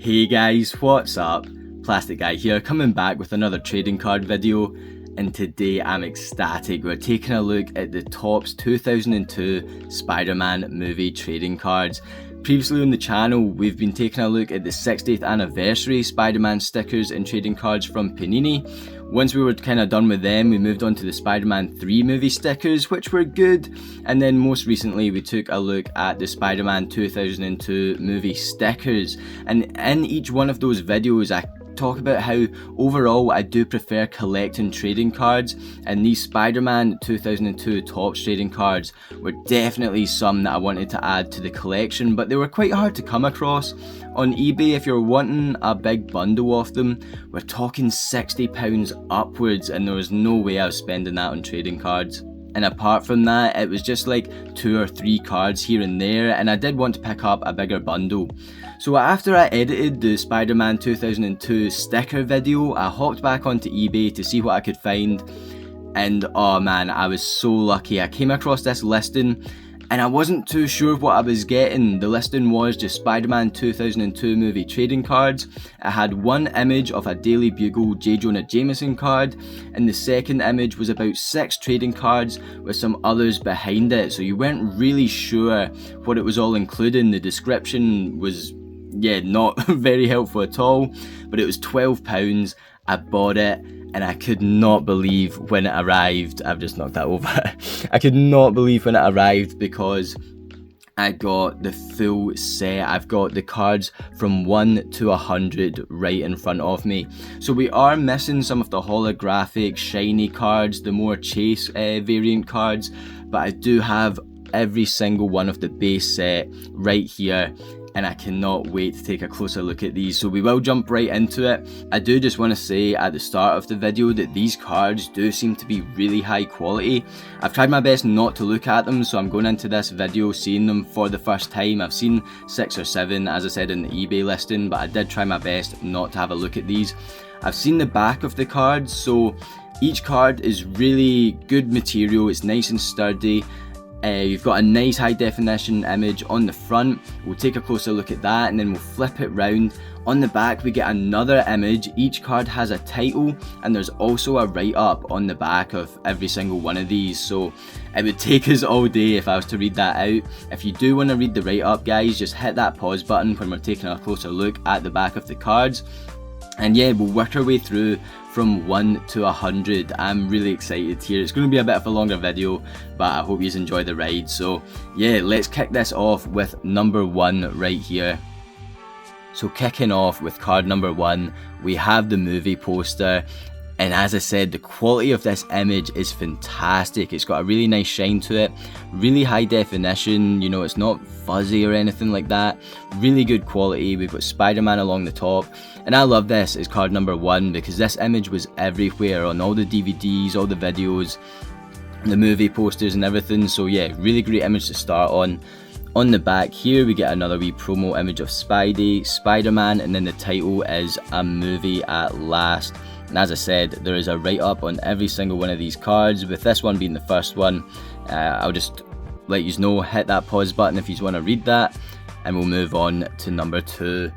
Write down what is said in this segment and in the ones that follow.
Hey guys, what's up? Plastic Guy here, coming back with another trading card video, and today I'm ecstatic. We're taking a look at the Topps 2002 Spider-Man movie trading cards. Previously on the channel, we've been taking a look at the 60th anniversary Spider-Man stickers and trading cards from Panini. Once we were kind of done with them, we moved on to the Spider-Man 3 movie stickers, which were good. And then most recently, we took a look at the Spider-Man 2002 movie stickers. And in each one of those videos, I talk about how overall I do prefer collecting trading cards, and these Spider-Man 2002 Topps trading cards were definitely some that I wanted to add to the collection, but they were quite hard to come across. On eBay, if you're wanting a big bundle of them, we're talking £60 upwards, and there was no way I was spending that on trading cards. And apart from that, it was just like 2 or 3 cards here and there, and I did want to pick up a bigger bundle. So after I edited the Spider-Man 2002 sticker video, I hopped back onto eBay to see what I could find, and oh man, I was so lucky. I came across this listing and I wasn't too sure what I was getting. The listing was just Spider-Man 2002 movie trading cards. It had one image of a Daily Bugle J. Jonah Jameson card, and the second image was about 6 trading cards with some others behind it, so you weren't really sure what it was all including. The description was not very helpful at all, but it was £12. I bought it, and I could not believe when it arrived. I've just knocked that over. I could not believe when it arrived because I got the full set. I've got the cards from 1 to 100 right in front of me. So we are missing some of the holographic shiny cards, the more chase variant cards, but I do have every single one of the base set right here, and I cannot wait to take a closer look at these, so we will jump right into it. I do just want to say at the start of the video that these cards do seem to be really high quality. I've tried my best not to look at them, so I'm going into this video seeing them for the first time. I've seen 6 or 7, as I said, in the eBay listing, but I did try my best not to have a look at these. I've seen the back of the cards, so each card is really good material. It's nice and sturdy. You've got a nice high definition image on the front. We'll take a closer look at that, and then we'll flip it round. On the back we get another image. Each card has a title, and there's also a write-up on the back of every single one of these, so it would take us all day if I was to read that out. If you do want to read the write-up, guys, just hit that pause button when we're taking a closer look at the back of the cards. And yeah, we'll work our way through from 1 to 100. I'm really excited here. It's going to be a bit of a longer video, but I hope you enjoy the ride. So yeah, let's kick this off with number 1 right here. So kicking off with card number 1, we have the movie poster. And as I said, the quality of this image is fantastic. It's got a really nice shine to it, really high definition, you know, it's not fuzzy or anything like that. Really good quality. We've got Spider-Man along the top, and I love this as card number 1 because this image was everywhere on all the DVDs, all the videos, the movie posters and everything. So yeah, really great image to start on. On the back here we get another wee promo image of Spidey, Spider-Man, and then the title is A Movie at Last. And as I said, there is a write-up on every single one of these cards, with this one being the first one. I'll just let you know, hit that pause button if you want to read that, and we'll move on to number 2.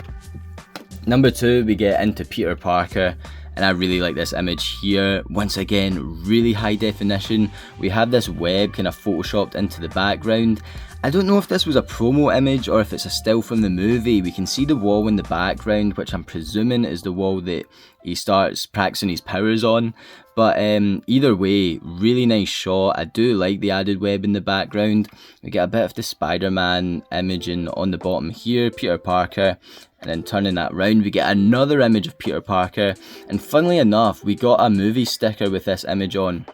Number 2, we get into Peter Parker, and I really like this image here. Once again, really high definition. We have this web kind of photoshopped into the background. I don't know if this was a promo image or if it's a still from the movie. We can see the wall in the background, which I'm presuming is the wall that he starts practicing his powers on. But either way, really nice shot. I do like the added web in the background. We get a bit of the Spider-Man imaging on the bottom here, Peter Parker. And then turning that round, we get another image of Peter Parker. And funnily enough, we got a movie sticker with this image on.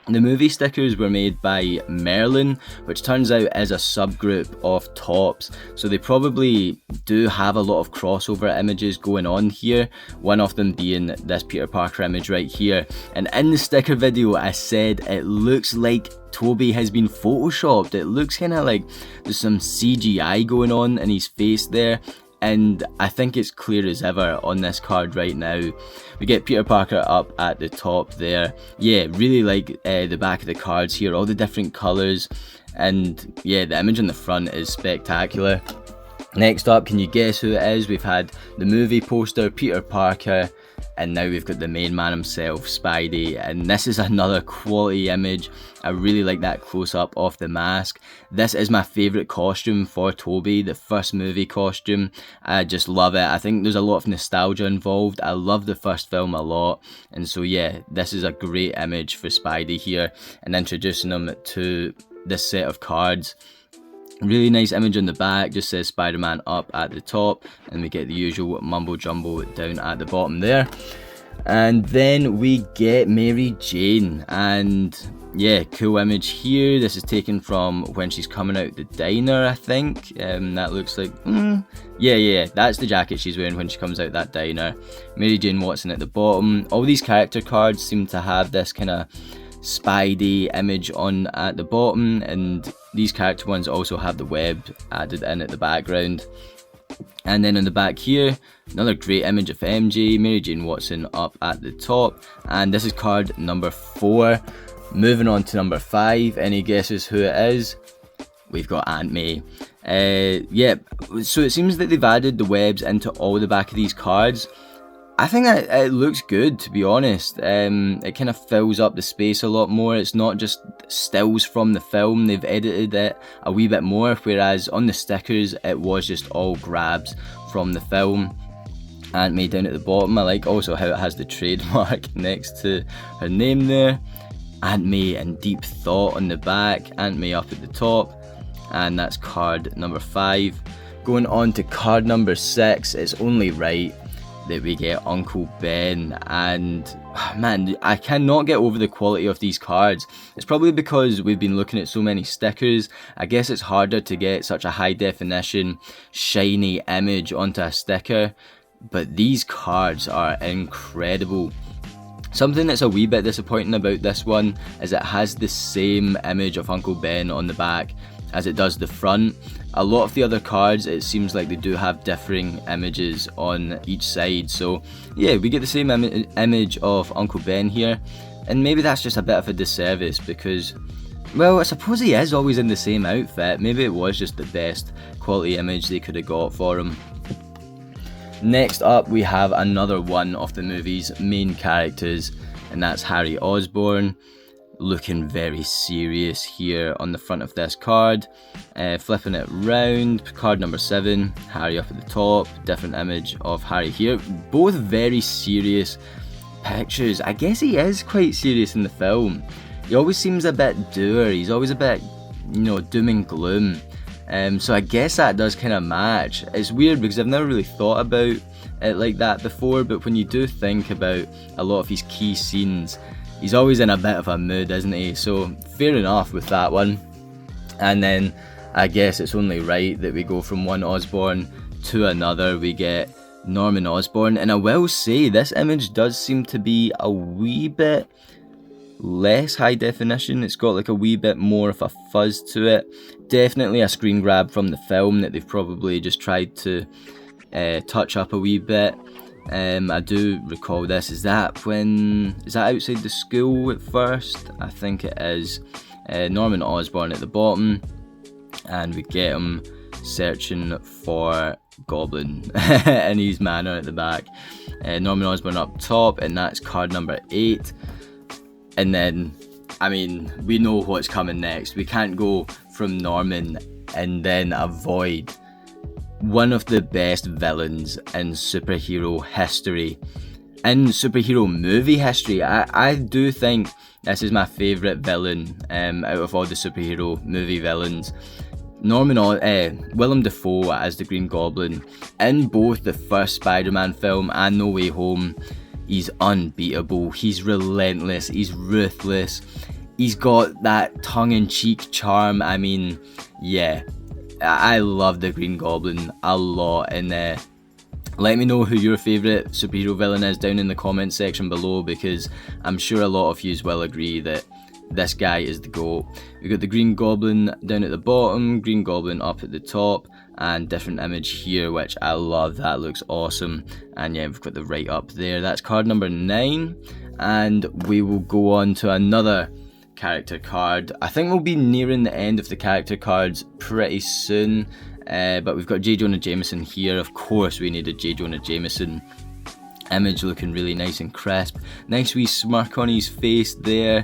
The movie stickers were made by Merlin, which turns out is a subgroup of Topps, so they probably do have a lot of crossover images going on here, one of them being this Peter Parker image right here. And in the sticker video I said it looks like Toby has been photoshopped. It looks kind of like there's some CGI going on in his face there, and I think it's clear as ever on this card right now. We get Peter Parker up at the top there. Yeah, really like the back of the cards here, all the different colours, and yeah, the image on the front is spectacular. Next up, can you guess who it is? We've had the movie poster, Peter Parker, and now we've got the main man himself, Spidey, and this is another quality image. I really like that close-up of the mask. This is my favourite costume for Tobey, the first movie costume. I just love it. I think there's a lot of nostalgia involved. I love the first film a lot, and so yeah, this is a great image for Spidey here, and introducing him to this set of cards. Really nice image on the back, just says Spider-Man up at the top, and we get the usual mumbo jumbo down at the bottom there. And then we get Mary Jane, and yeah, cool image here. This is taken from when she's coming out the diner, I think. That looks like, yeah, that's the jacket she's wearing when she comes out that diner. Mary Jane Watson at the bottom. All these character cards seem to have this kind of Spidey image on at the bottom, and these character ones also have the web added in at the background. And then on the back here, another great image of MJ, Mary Jane Watson up at the top, and this is card number 4. Moving on to number 5, any guesses who it is? We've got Aunt May. Yeah, so it seems that they've added the webs into all the back of these cards. I think that it looks good, to be honest. It kind of fills up the space a lot more. It's not just stills from the film, they've edited it a wee bit more, whereas on the stickers it was just all grabs from the film. Aunt May down at the bottom. I like also how it has the trademark next to her name there. Aunt May in deep thought on the back, Aunt May up at the top, and that's card number 5. Going on to card number 6, it's only right that we get Uncle Ben, and man, I cannot get over the quality of these cards. It's probably because we've been looking at so many stickers. I guess it's harder to get such a high definition, shiny image onto a sticker, but these cards are incredible. Something that's a wee bit disappointing about this one is it has the same image of Uncle Ben on the back as it does the front. A lot of the other cards, it seems like they do have differing images on each side, so yeah, we get the same image of Uncle Ben here, and maybe that's just a bit of a disservice because, well, I suppose he is always in the same outfit. Maybe it was just the best quality image they could have got for him. Next up, we have another one of the movie's main characters, and that's Harry Osborn. Looking very serious here on the front of this card. Flipping it round, card number 7, Harry up at the top, different image of Harry here. Both very serious pictures. I guess he is quite serious in the film. He always seems a bit dour, he's always a bit, doom and gloom. So I guess that does kind of match. It's weird because I've never really thought about it like that before, but when you do think about a lot of his key scenes, he's always in a bit of a mood, isn't he? So fair enough with that one. And then I guess it's only right that we go from one Osborn to another. We get Norman Osborn, and I will say this image does seem to be a wee bit less high definition. It's got like a wee bit more of a fuzz to it. Definitely a screen grab from the film that they've probably just tried to touch up a wee bit. I do recall this. Is that outside the school at first? I think it is. Norman Osborn at the bottom, and we get him searching for Goblin in his manor at the back. Norman Osborn up top, and that's card number 8. And then, I mean, we know what's coming next. We can't go from Norman and then avoid one of the best villains in superhero history, in superhero movie history. I do think this is my favourite villain out of all the superhero movie villains. Willem Dafoe as the Green Goblin in both the first Spider-Man film and No Way Home. He's unbeatable, he's relentless, he's ruthless, he's got that tongue-in-cheek charm. I mean, yeah, I love the Green Goblin a lot, and let me know who your favourite superhero villain is down in the comment section below, because I'm sure a lot of yous will agree that this guy is the GOAT. We've got the Green Goblin down at the bottom, Green Goblin up at the top, and different image here, which I love. That looks awesome. And yeah, we've got the right up there. That's card number 9, and we will go on to another character card. I think we'll be nearing the end of the character cards pretty soon. But we've got J. Jonah Jameson here. Of course we need a J. Jonah Jameson image, looking really nice and crisp. Nice wee smirk on his face there.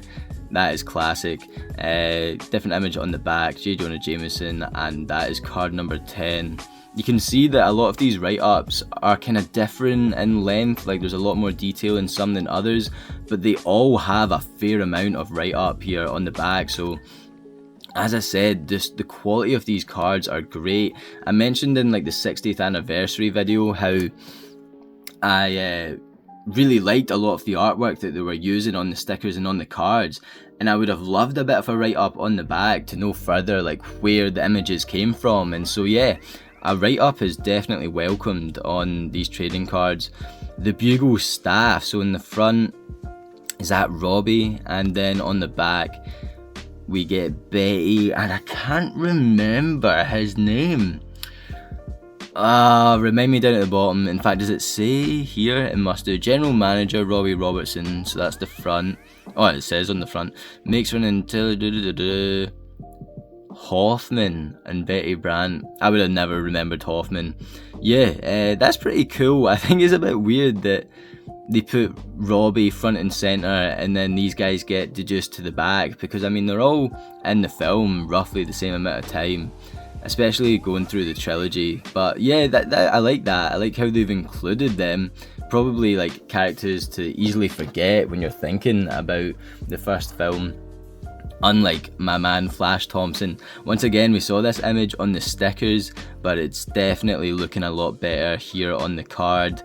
That is classic. Different image on the back, J. Jonah Jameson, and that is card number 10. You can see that a lot of these write-ups are kind of different in length, like there's a lot more detail in some than others, but they all have a fair amount of write-up here on the back. So as I said, the quality of these cards are great. I mentioned in like the 60th anniversary video how I really liked a lot of the artwork that they were using on the stickers and on the cards, and I would have loved a bit of a write-up on the back to know further like where the images came from. And so yeah, a write-up is definitely welcomed on these trading cards. The Bugle staff, so in the front is that Robbie, and then on the back we get Betty, and I can't remember his name. Remind me down at the bottom. In fact, does it say here? It must do. General Manager Robbie Robertson, so that's the front. Oh, it says on the front. Makes one until Hoffman and Betty Brant. I would have never remembered Hoffman. Yeah, that's pretty cool. I think it's a bit weird that they put Robbie front and centre and then these guys get deduced to the back, because I mean they're all in the film roughly the same amount of time, especially going through the trilogy. But yeah, that I like that. I like how they've included them. Probably like characters to easily forget when you're thinking about the first film. Unlike my man Flash Thompson. Once again, we saw this image on the stickers, but it's definitely looking a lot better here on the card.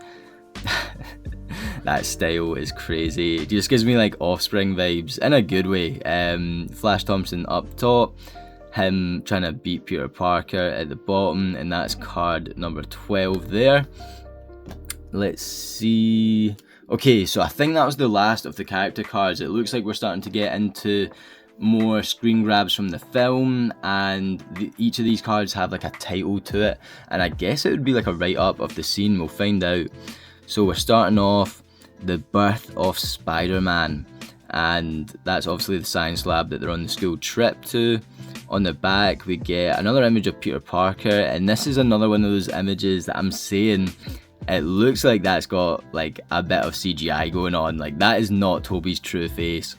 That style is crazy. It just gives me like Offspring vibes in a good way. Flash Thompson up top, him trying to beat Peter Parker at the bottom, and that's card number 12 there. Let's see. Okay, so I think that was the last of the character cards. It looks like we're starting to get into more screen grabs from the film, and each of these cards have like a title to it, and I guess it would be like a write-up of the scene. We'll find out. So we're starting off the birth of Spider-Man, and that's obviously the science lab that they're on the school trip to. On the back we get another image of Peter Parker, and this is another one of those images that I'm saying it looks like that's got like a bit of CGI going on. Like that is not Tobey's true face.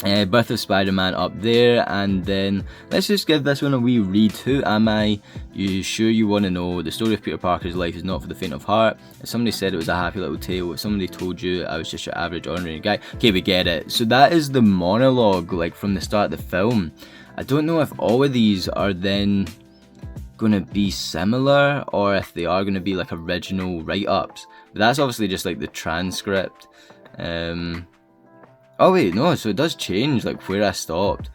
Birth of Spider-Man up there, and then let's just give this one a wee read. Who am I? You sure you want to know? The story of Peter Parker's life is not for the faint of heart. If somebody said it was a happy little tale, if somebody told you I was just your average ordinary guy. Okay, we get it. So that is the monologue like from the start of the film. I don't know if all of these are then going to be similar or if they are going to be like original write-ups, but that's obviously just like the transcript. Oh wait, no, so it does change like where I stopped.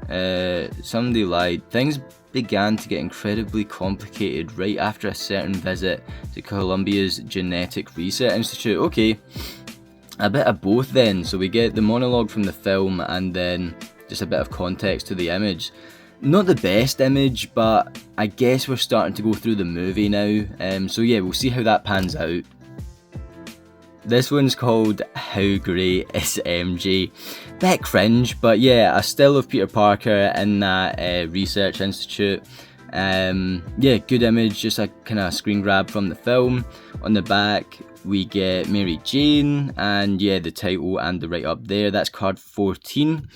Somebody lied. Things began to get incredibly complicated right after a certain visit to Columbia's Genetic Research Institute. Okay, a bit of both then. So we get the monologue from the film and then just a bit of context to the image. Not the best image, but I guess we're starting to go through the movie now. So yeah, we'll see how that pans out. This one's called How Great is MJ? Bit cringe, but yeah, a still of Peter Parker in that research institute. Yeah, good image, just a kind of screen grab from the film. On the back we get Mary Jane, and yeah, the title and the write-up there. That's card 14.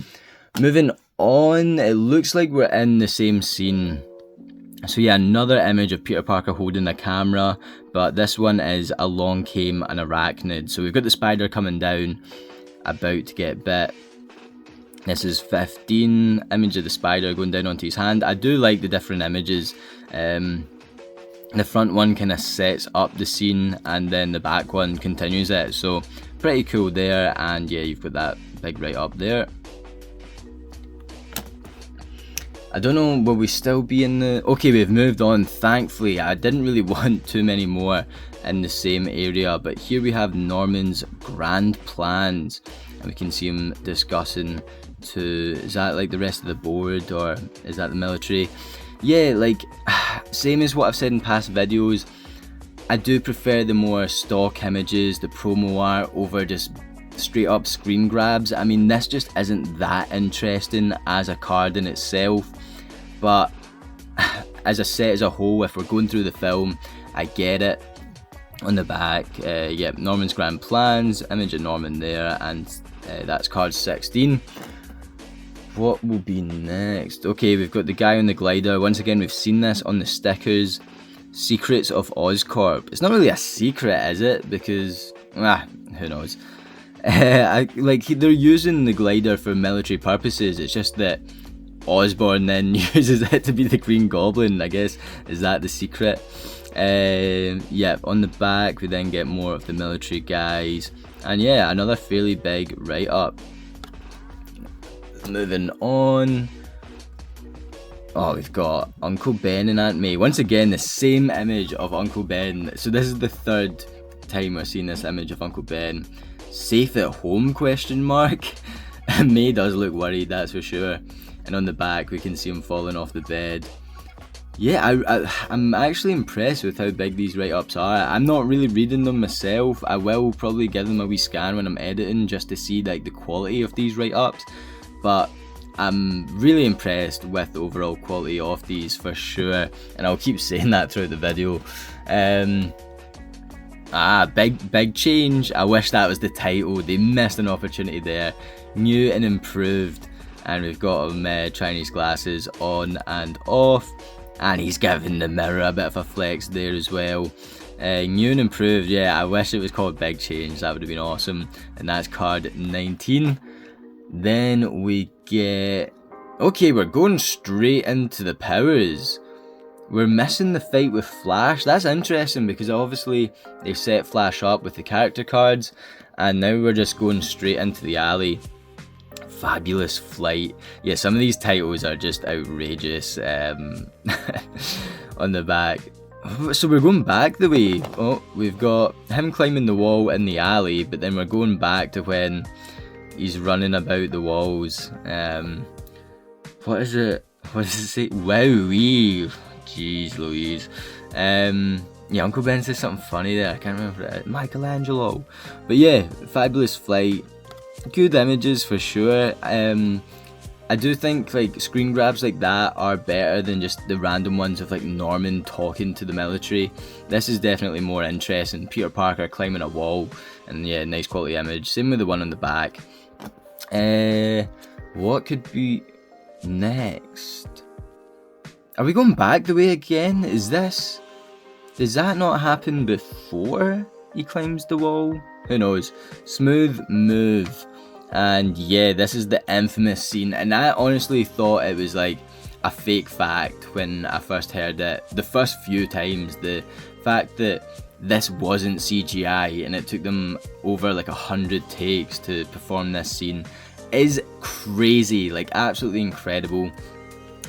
Moving on, it looks like we're in the same scene. So yeah, another image of Peter Parker holding the camera, but this one is Along Came an Arachnid. So we've got the spider coming down, about to get bit. This is 15, image of the spider going down onto his hand. I do like the different images. The front one kind of sets up the scene, and then the back one continues it. So pretty cool there, and yeah, you've got that big right up there. I don't know, will we still be in the... Okay, we've moved on, thankfully. I didn't really want too many more in the same area, but here we have Norman's grand plans, and we can see him discussing to... Is that like the rest of the board, or is that the military? Yeah, like, same as what I've said in past videos, I do prefer the more stock images, the promo art, over just straight up screen grabs. I mean, this just isn't that interesting as a card in itself, but as a set as a whole, if we're going through the film, I get it. On the back, yep, Norman's grand plans, image of Norman there, and that's card 16. What will be next? Okay, we've got the guy on the glider. Once again, we've seen this on the stickers. Secrets of Oscorp. It's not really a secret, is it? Because, who knows? Like, they're using the glider for military purposes. It's just that Osborn then uses it to be the Green Goblin, I guess. Is that the secret? Yeah, on the back, we then get more of the military guys. And yeah, another fairly big write-up. Moving on. Oh, we've got Uncle Ben and Aunt May. Once again, the same image of Uncle Ben. So this is the third time we're seeing this image of Uncle Ben. Safe at home, question mark? May does look worried, that's for sure. And on the back, we can see him falling off the bed. Yeah, I'm actually impressed with how big these write-ups are. I'm not really reading them myself. I will probably give them a wee scan when I'm editing just to see like the quality of these write-ups. But I'm really impressed with the overall quality of these for sure, and I'll keep saying that throughout the video. Big change. I wish that was the title. They missed an opportunity there. New and improved, and we've got him Chinese glasses on and off, and he's giving the mirror a bit of a flex there as well. New and improved. Yeah, I wish it was called Big Change. That would have been awesome. And that's card 19. Then we get... Okay, we're going straight into the powers. We're missing the fight with Flash. That's interesting because obviously they set Flash up with the character cards, and now we're just going straight into the alley. Fabulous flight. Yeah, some of these titles are just outrageous. On the back. So we're going back the way. Oh, we've got him climbing the wall in the alley, but then we're going back to when he's running about the walls. What is it? What does it say? Wowee. Jeez Louise. Yeah, Uncle Ben says something funny there. I can't remember it. Michelangelo. But yeah, fabulous flight. Good images for sure. I do think like screen grabs like that are better than just the random ones of like Norman talking to the military. This is definitely more interesting. Peter Parker climbing a wall, and yeah, nice quality image. Same with the one on the back. What could be next? Are we going back the way again? Does that not happen before he climbs the wall? Who knows? Smooth move. And yeah, this is the infamous scene, and I honestly thought it was like a fake fact when I first heard it. The first few times, the fact that this wasn't CGI and it took them over like 100 takes to perform this scene is crazy, like absolutely incredible.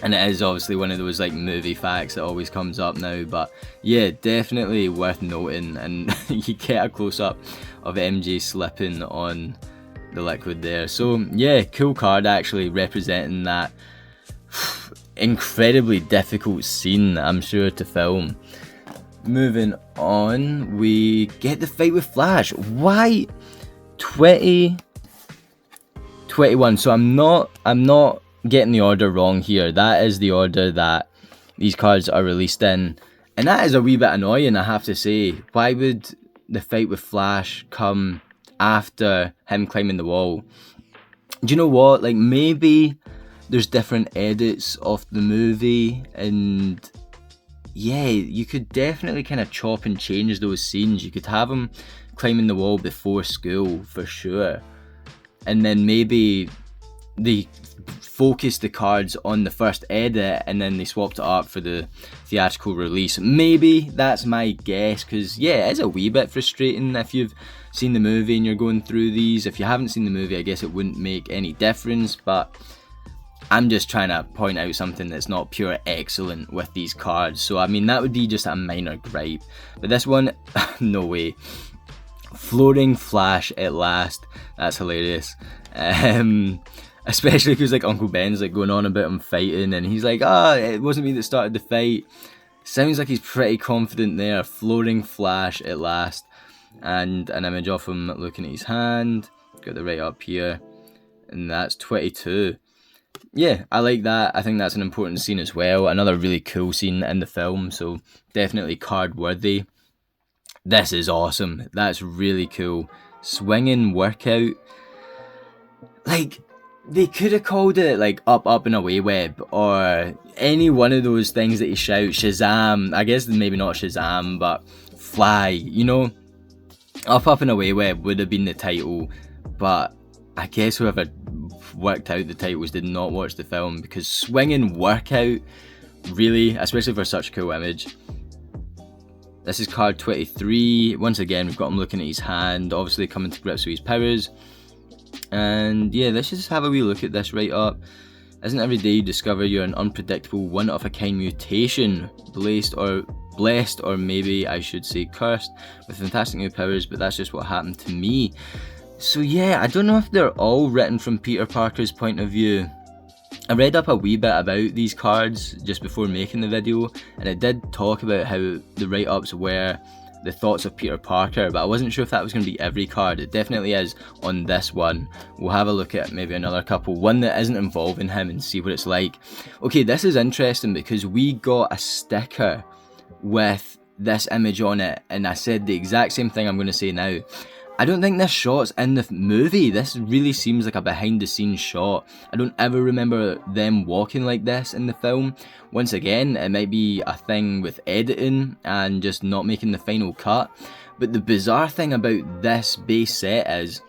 And it is obviously one of those like movie facts that always comes up now, but yeah, definitely worth noting. And you get a close-up of MJ slipping on the liquid there. So yeah, cool card actually, representing that incredibly difficult scene, I'm sure, to film. Moving on, we get the fight with Flash. Why 2021? So I'm not getting the order wrong here. That is the order that these cards are released in, and that is a wee bit annoying, I have to say. Why would the fight with Flash come after him climbing the wall? Do you know what? Like, maybe there's different edits of the movie, and yeah, you could definitely kind of chop and change those scenes. You could have him climbing the wall before school for sure, and then maybe they focused the cards on the first edit and then they swapped it up for the theatrical release. Maybe that's my guess, because yeah, it's a wee bit frustrating if you've seen the movie and you're going through these. If you haven't seen the movie, I guess it wouldn't make any difference, but I'm just trying to point out something that's not pure excellent with these cards. So I mean, that would be just a minor gripe, but this one, no way. Floating Flash at last. That's hilarious. Especially because like Uncle Ben's like going on about him fighting, and he's like, it wasn't me that started the fight. Sounds like he's pretty confident there. Floating Flash at last. And an image of him looking at his hand. Got the right up here. And that's 22. yeah, I like that. I think that's an important scene as well. Another really cool scene in the film, so definitely card worthy. This is awesome. That's really cool. Swinging workout. Like, they could have called it like up and away web, or any one of those things that he shouts. Shazam. I guess maybe not Shazam, but fly. You know, up and away web would have been the title, but I guess whoever worked out the titles did not watch the film, because swinging workout, really, especially for such a cool image. This is card 23. Once again, we've got him looking at his hand, obviously coming to grips with his powers. And yeah, let's just have a wee look at this right up. Isn't every day you discover you're an unpredictable, one-of-a-kind mutation, blessed or maybe I should say cursed, with fantastic new powers, but that's just what happened to me. So yeah, I don't know if they're all written from Peter Parker's point of view. I read up a wee bit about these cards just before making the video, and it did talk about how the write-ups were the thoughts of Peter Parker, but I wasn't sure if that was going to be every card. It definitely is on this one. We'll have a look at maybe another couple, one that isn't involving him, and see what it's like. Okay, this is interesting because we got a sticker with this image on it, and I said the exact same thing I'm going to say now. I don't think this shot's in the movie. This really seems like a behind the scenes shot. I don't ever remember them walking like this in the film. Once again, it might be a thing with editing and just not making the final cut. But the bizarre thing about this base set is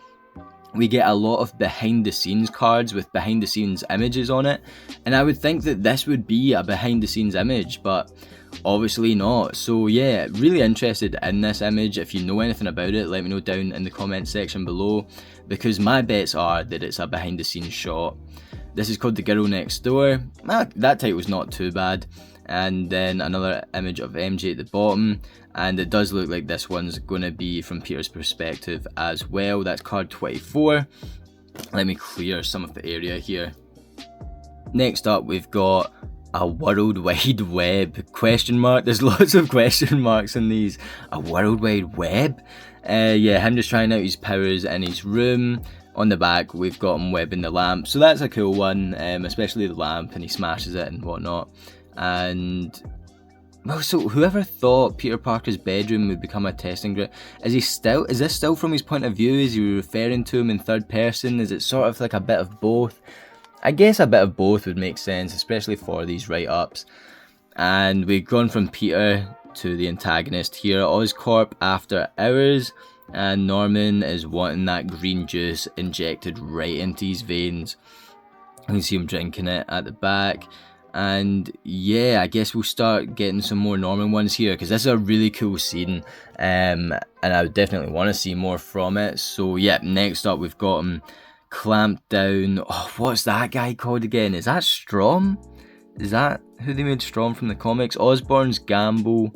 we get a lot of behind the scenes cards with behind the scenes images on it. And I would think that this would be a behind the scenes image, but obviously not. So yeah, really interested in this image. If you know anything about it, let me know down in the comment section below, because my bets are that it's a behind the scenes shot. This is called The Girl Next Door. That title's not too bad. And then another image of MJ at the bottom, and it does look like this one's going to be from Peter's perspective as well. That's card 24. Let me clear some of the area here. Next up, we've got a World Wide Web question mark. There's lots of question marks in these. A World Wide Web? Yeah, him just trying out his powers in his room. On the back, we've got him webbing the lamp, so that's a cool one, especially the lamp, and he smashes it and whatnot. And well, so whoever thought Peter Parker's bedroom would become a testing ground? Is this still from his point of view? Is he referring to him in third person? Is it sort of like a bit of both? I guess a bit of both would make sense, especially for these write-ups. And we've gone from Peter to the antagonist here, Oscorp After Hours, and Norman is wanting that green juice injected right into his veins. You can see him drinking it at the back. And yeah, I guess we'll start getting some more Norman ones here, because this is a really cool scene, and I would definitely want to see more from it. So yeah, next up we've got him clamped down. Oh, what's that guy called again? Is that Strom? Is that who they made Strom from the comics? Osborn's Gamble.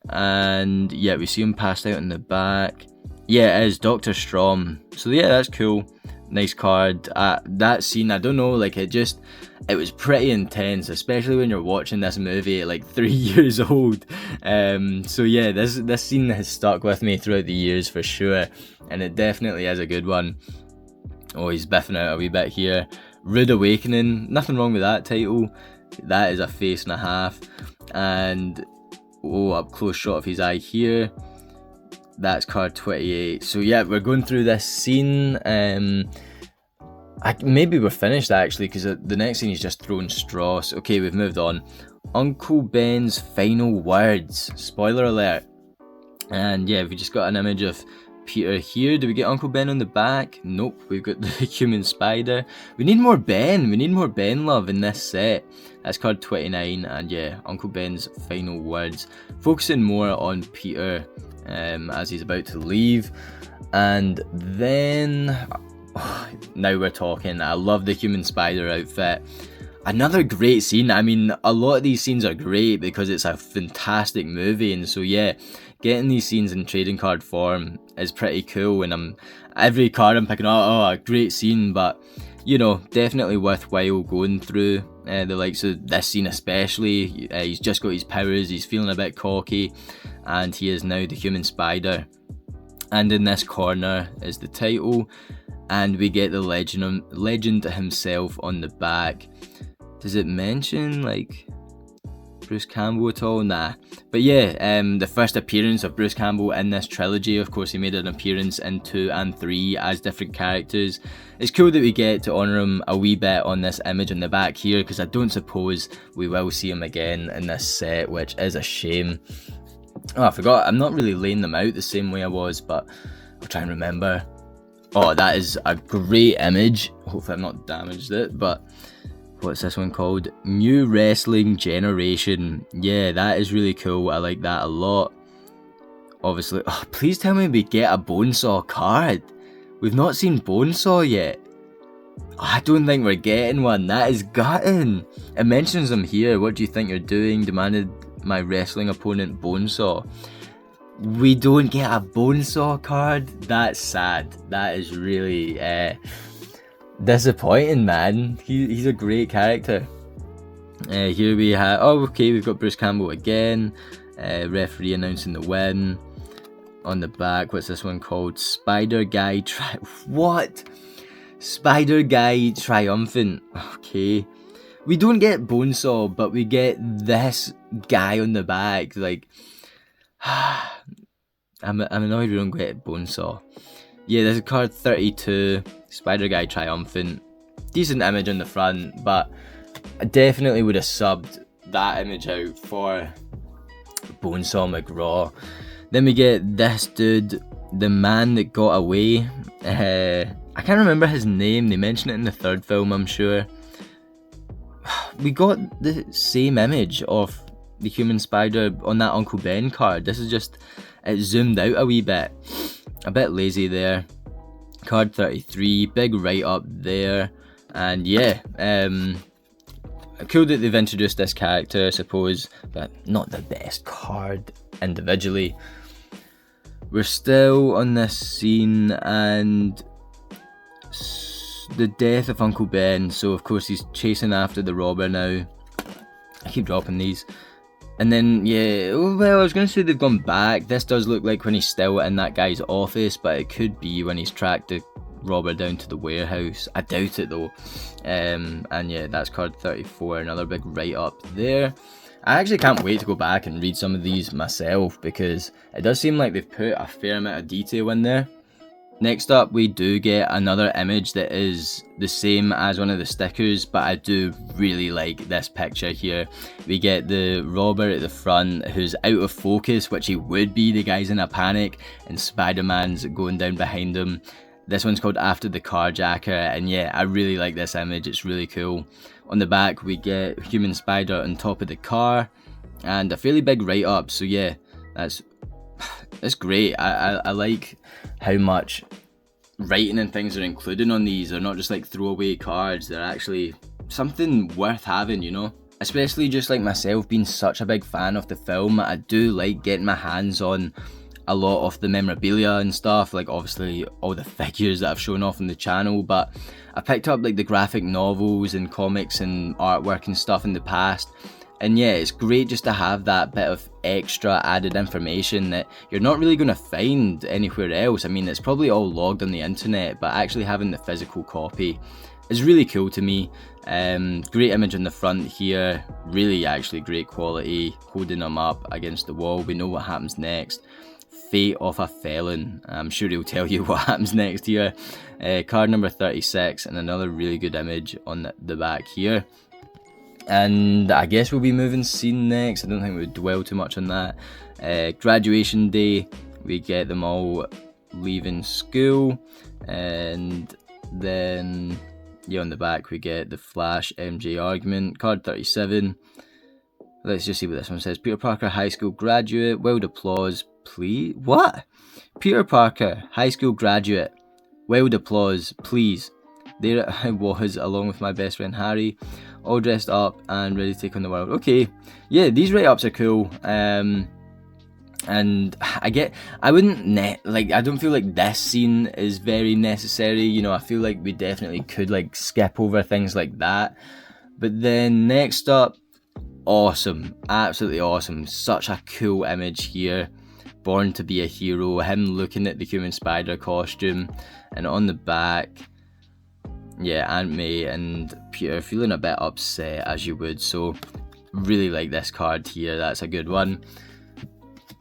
And yeah, we see him passed out in the back. Yeah, it is Dr. Strom. So yeah, that's cool. Nice card. That scene, I don't know, like it was pretty intense, especially when you're watching this movie at like 3 years old. So yeah, this scene has stuck with me throughout the years for sure, and it definitely is a good one. Oh, he's biffing out a wee bit here. Rude Awakening, nothing wrong with that title. That is a face and a half. And oh, up close shot of his eye here. That's card 28. So yeah, we're going through this scene. Maybe we're finished actually, because the next scene is just throwing straws. Okay, we've moved on. Uncle Ben's final words. Spoiler alert. And yeah, we just got an image of Peter here. Do we get Uncle Ben on the back? Nope, we've got the human spider. We need more Ben. We need more Ben love in this set. That's card 29, and yeah, Uncle Ben's final words. Focusing more on Peter as he's about to leave. And then now we're talking. I love the human spider outfit. Another great scene. I mean, a lot of these scenes are great because it's a fantastic movie, and so yeah, getting these scenes in trading card form is pretty cool. And every card I'm picking up, oh, a great scene, but you know, definitely worthwhile going through the likes of this scene especially. He's just got his powers, he's feeling a bit cocky, and he is now the human spider. And in this corner is the title, and we get the legend himself on the back. Does it mention like Bruce Campbell at all? Nah. But yeah, the first appearance of Bruce Campbell in this trilogy. Of course, he made an appearance in 2 and 3 as different characters. It's cool that we get to honour him a wee bit on this image on the back here, because I don't suppose we will see him again in this set, which is a shame. Oh, I forgot, I'm not really laying them out the same way I was, but I'll try and remember. Oh, that is a great image. Hopefully I've not damaged it, but what's this one called? New Wrestling Generation. Yeah, that is really cool. I like that a lot. Obviously, oh, please tell me we get a Bonesaw card. We've not seen Bonesaw yet. I don't think we're getting one. That is gutting. It mentions him here. What do you think you're doing? Demanded my wrestling opponent Bonesaw. We don't get a Bonesaw card. That's sad. That is really disappointing, man. He's a great character. Here we have, oh okay, we've got Bruce Campbell again. Referee announcing the win. On the back, what's this one called? Spider Guy what? Spider Guy Triumphant. Okay. We don't get Bonesaw, but we get this guy on the back. Like, I'm annoyed we don't get Bonesaw. Yeah, there's a card 32, Spider Guy Triumphant. Decent image on the front, but I definitely would have subbed that image out for Bonesaw McGraw. Then we get this dude, the man that got away. I can't remember his name. They mention it in the 3rd film, I'm sure. We got the same image of the human spider on that Uncle Ben card. This is just, it zoomed out a wee bit. A bit lazy there. Card 33, big write up there. And yeah, cool that they've introduced this character, I suppose, but not the best card individually. We're still on this scene and the death of Uncle Ben, so of course he's chasing after the robber now. I keep dropping these. And then, yeah, well, I was going to say they've gone back. This does look like when he's still in that guy's office, but it could be when he's tracked the robber down to the warehouse. I doubt it though. And yeah, that's card 34, another big write-up there. I actually can't wait to go back and read some of these myself, because it does seem like they've put a fair amount of detail in there. Next up, we do get another image that is the same as one of the stickers, but I do really like this picture here. We get the robber at the front who's out of focus, which he would be, the guy's in a panic, and Spider-Man's going down behind him. This one's called After the Carjacker, and yeah, I really like this image, it's really cool. On the back, we get Human Spider on top of the car, and a fairly big write-up, so yeah, that's great. I like how much writing and things are included on these. They're not just like throwaway cards, they're actually something worth having, you know? Especially just like myself being such a big fan of the film, I do like getting my hands on a lot of the memorabilia and stuff, like obviously all the figures that I've shown off on the channel, but I picked up like the graphic novels and comics and artwork and stuff in the past. And yeah, it's great just to have that bit of extra added information that you're not really going to find anywhere else. I mean, it's probably all logged on the internet, but actually having the physical copy is really cool to me. Great image on the front here, really actually great quality, holding them up against the wall. We know what happens next. Fate of a Felon. I'm sure he'll tell you what happens next here. Card number 36, and another really good image on the back here. And I guess we'll be moving scene next. I don't think we'll dwell too much on that. Graduation day, we get them all leaving school, and then yeah, on the back we get the Flash MJ argument. Card 37. Let's just see what this one says. Peter Parker, high school graduate. Wild applause, please. What? Peter Parker, high school graduate. Wild applause, please. There I was, along with my best friend Harry, all dressed up and ready to take on the world. Okay, yeah, these write-ups are cool. And I don't feel like this scene is very necessary. You know, I feel like we definitely could like skip over things like that. But then next up, awesome, absolutely awesome. Such a cool image here. born to be a hero, him looking at the human spider costume, and on the back, yeah, Aunt May and Peter feeling a bit upset, as you would. So really like this card here, that's a good one.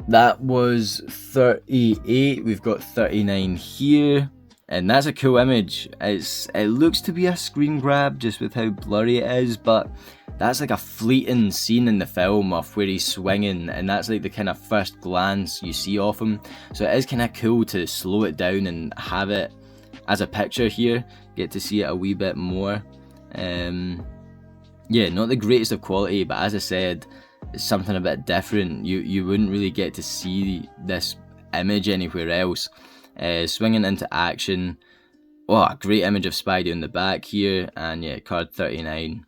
That was 38, we've got 39 here, and that's a cool image. It looks to be a screen grab just with how blurry it is, but that's like a fleeting scene in the film of where he's swinging, and that's like the kind of first glance you see of him. So it is kind of cool to slow it down and have it as a picture here, get to see it a wee bit more. Yeah, not the greatest of quality, but as I said, it's something a bit different. You wouldn't really get to see this image anywhere else. Swinging into action. Oh, a great image of Spidey on the back here, and yeah, card 39.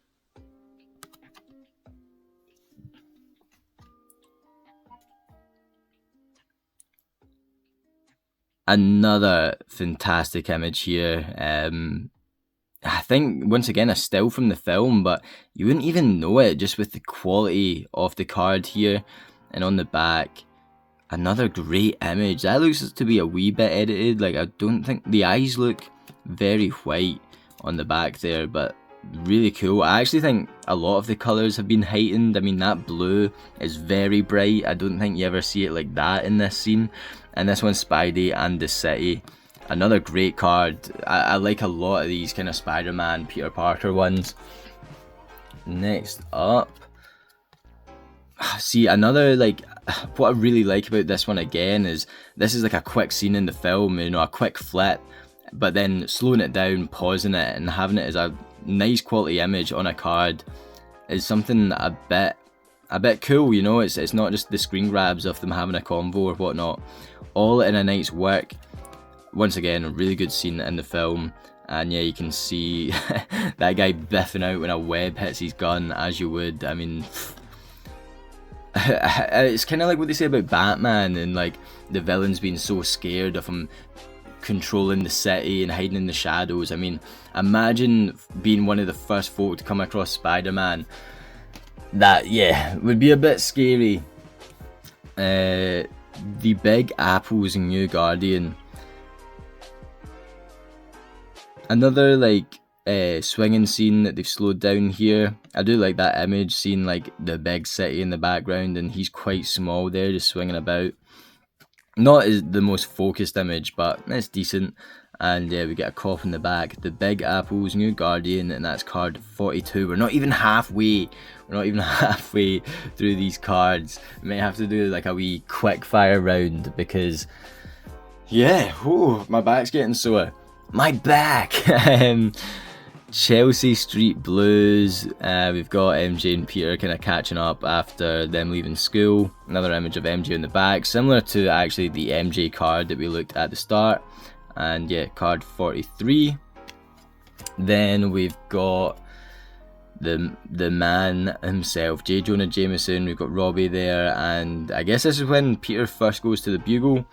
Another fantastic image here. I think, once again, a still from the film, but you wouldn't even know it just with the quality of the card here. And on the back, another great image. That looks to be a wee bit edited. Like, I don't think the eyes look very white on the back there, but really cool. I actually think a lot of the colours have been heightened. I mean, that blue is very bright. I don't think you ever see it like that in this scene. And this one's Spidey and the City. Another great card. I like a lot of these kind of Spider-Man, Peter Parker ones. Next up, see, another, like, what I really like about this one again is this is like a quick scene in the film, you know, a quick flip, but then slowing it down, pausing it, and having it as a nice quality image on a card is something a bit cool, you know. It's not just the screen grabs of them having a convo or whatnot, all in a night's work. Once again, a really good scene in the film, and yeah, you can see that guy biffing out when a web hits his gun, as you would. I mean, it's kind of like what they say about Batman and like the villains being so scared of him controlling the city and hiding in the shadows. I mean, imagine being one of the first folk to come across Spider-Man. That, yeah, would be a bit scary. The Big Apple's New Guardian. Another like swinging scene that they've slowed down here. I do like that image, seeing like the big city in the background, and he's quite small there, just swinging about. Not as the most focused image, but it's decent. And yeah, we get a cough in the back. The Big Apple's New Guardian, and that's card 42. We're not even halfway. We're not even halfway through these cards. We may have to do like a wee quick fire round because, yeah, my back's getting sore. My back! Chelsea Street Blues. We've got MJ and Peter kind of catching up after them leaving school. Another image of MJ in the back, similar to actually the MJ card that we looked at the start. And yeah, card 43. Then we've got the man himself, J. Jonah Jameson. We've got Robbie there, and I guess this is when Peter first goes to the Bugle.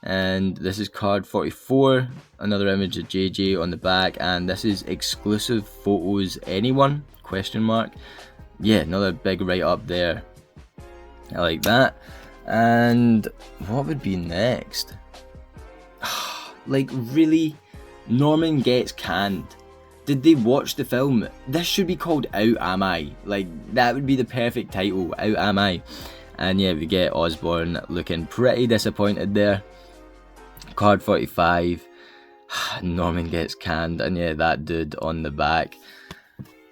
And this is card 44, another image of JJ on the back, and this is exclusive photos anyone, question mark. Yeah, another big write up there. I like that. And what would be next? Like, really? Norman Gets Canned. Did they watch the film? This should be called Out Am I? Like, that would be the perfect title, Out Am I? And yeah, we get Osborn looking pretty disappointed there. Card 45, Norman Gets Canned, and yeah, that dude on the back.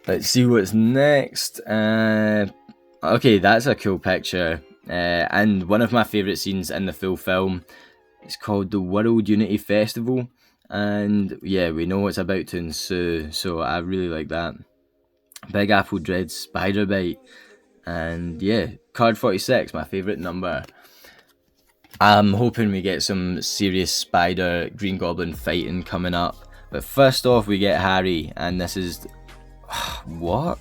Let's see what's next. Okay, that's a cool picture, and one of my favourite scenes in the full film. It's called the World Unity Festival, and yeah, we know what's about to ensue, so I really like that. Big Apple dreads Spider Bite, and yeah, card 46, my favourite number. I'm hoping we get some serious Spider Green Goblin fighting coming up. But first off, we get Harry, and this is... what?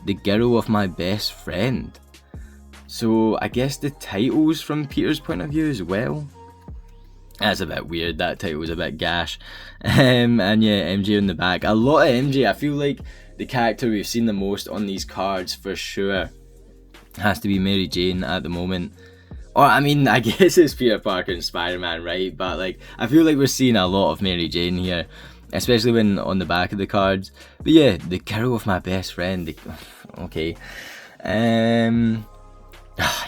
The girl of my best friend. So I guess the title's from Peter's point of view as well. That's a bit weird, that title was a bit gash. And yeah, MJ on the back. A lot of MJ. I feel like the character we've seen the most on these cards for sure has to be Mary Jane at the moment. Or, I mean, I guess it's Peter Parker and Spider-Man, right? But, like, I feel like we're seeing a lot of Mary Jane here, especially when on the back of the cards. But yeah, the girl of my best friend. Okay.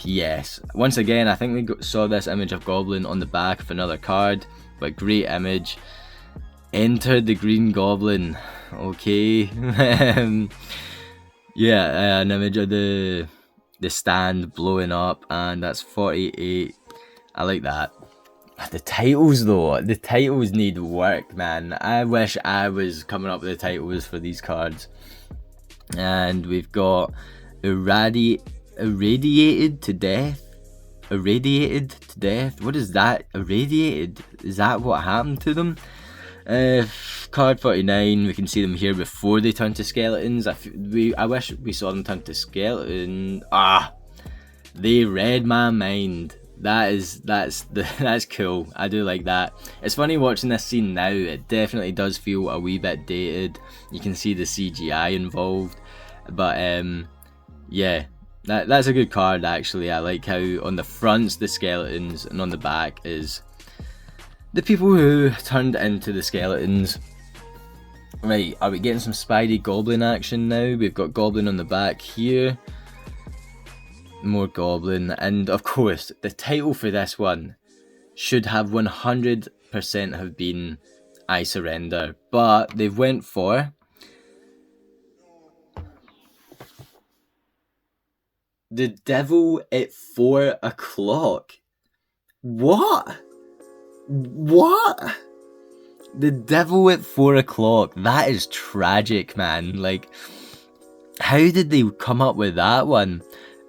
Yes. Once again, I think we saw this image of Goblin on the back of another card, but great image. Enter the Green Goblin. Okay. Yeah, an image of the stand blowing up, and that's 48. I like that. The titles though, the titles need work, man. I wish I was coming up with the titles for these cards. And we've got irradiated to death. Irradiated to death. What is that? Irradiated? Is that what happened to them? Card 49, we can see them here before they turn to skeletons. I wish we saw them turn to skeleton. They read my mind. That's cool. I do like that. It's funny watching this scene now. It definitely does feel a wee bit dated. You can see the CGI involved, but yeah, that's a good card actually. I like how on the front's the skeletons and on the back is the people who turned into the skeletons. Right, are we getting some Spidey Goblin action now? We've got Goblin on the back here. More Goblin. And of course, the title for this one should have 100% have been I Surrender. But they've went for The Devil at 4 o'clock. What? What? The Devil at 4 o'clock. That is tragic, man. Like, how did they come up with that one?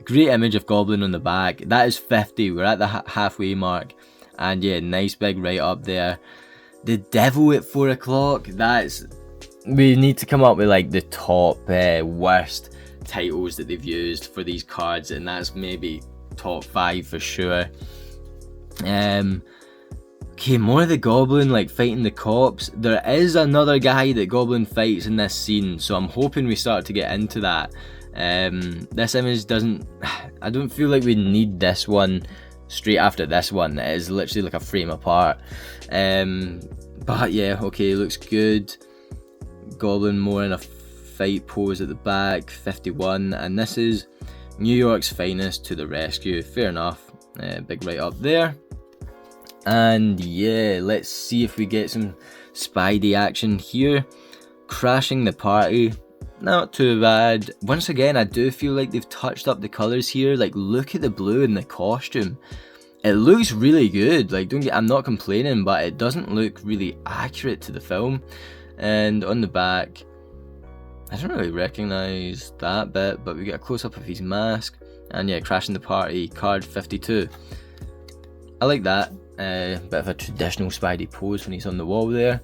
Great image of Goblin on the back. That is 50. We're at the halfway mark. And yeah, nice big right up there. The Devil at 4 o'clock. We need to come up with like the top worst titles that they've used for these cards. And that's maybe top 5 for sure. Okay, more of the Goblin, like, fighting the cops. There is another guy that Goblin fights in this scene, so I'm hoping we start to get into that. This image doesn't... I don't feel like we need this one straight after this one. It is literally like a frame apart. But yeah, okay, looks good. Goblin more in a fight pose at the back, 51. And this is New York's Finest to the rescue. Fair enough. Big right up there. And yeah, let's see if we get some Spidey action here. Crashing the party, not too bad. Once again, I do feel like they've touched up the colours here. Like, look at the blue in the costume. It looks really good. Like, I'm not complaining, but it doesn't look really accurate to the film. And on the back, I don't really recognise that bit, but we get a close-up of his mask. And yeah, crashing the party, card 52. I like that. Bit of a traditional Spidey pose when he's on the wall there.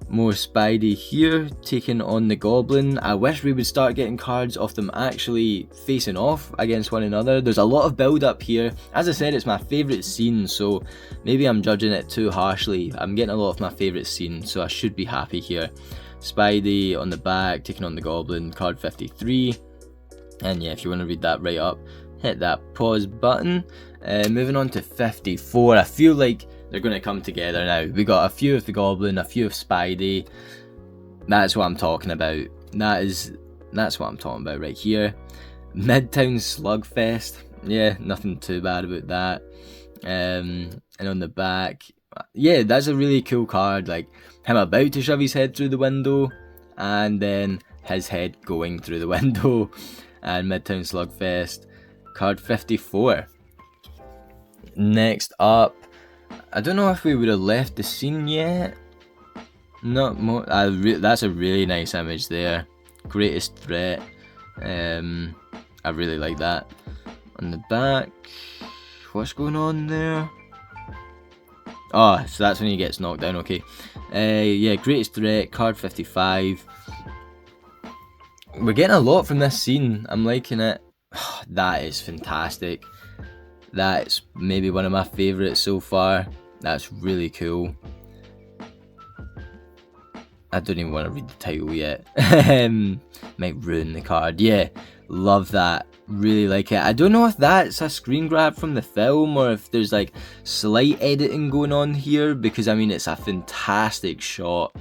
More Spidey here, taking on the Goblin. I wish we would start getting cards of them actually facing off against one another. There's a lot of build up here. As I said, it's my favourite scene, so maybe I'm judging it too harshly. I'm getting a lot of my favourite scenes, so I should be happy here. Spidey on the back, taking on the Goblin, card 53. And yeah, if you want to read that right up, hit that pause button. Moving on to 54, I feel like they're going to come together now. We got a few of the Goblin, a few of Spidey. That's what I'm talking about. That's what I'm talking about right here. Midtown Slugfest. Yeah, nothing too bad about that. And on the back, yeah, that's a really cool card. Like, him about to shove his head through the window, and then his head going through the window. And Midtown Slugfest, card 54. Next up, I don't know if we would have left the scene yet. Not more. That's a really nice image there. Greatest Threat. I really like that. On the back, what's going on there? Oh, so that's when he gets knocked down. Okay. Yeah, Greatest Threat, card 55. We're getting a lot from this scene. I'm liking it. That is fantastic. That's maybe one of my favourites so far. That's really cool. I don't even want to read the title yet. Might ruin the card. Yeah, love that. Really like it. I don't know if that's a screen grab from the film or if there's like slight editing going on here, because I mean it's a fantastic shot.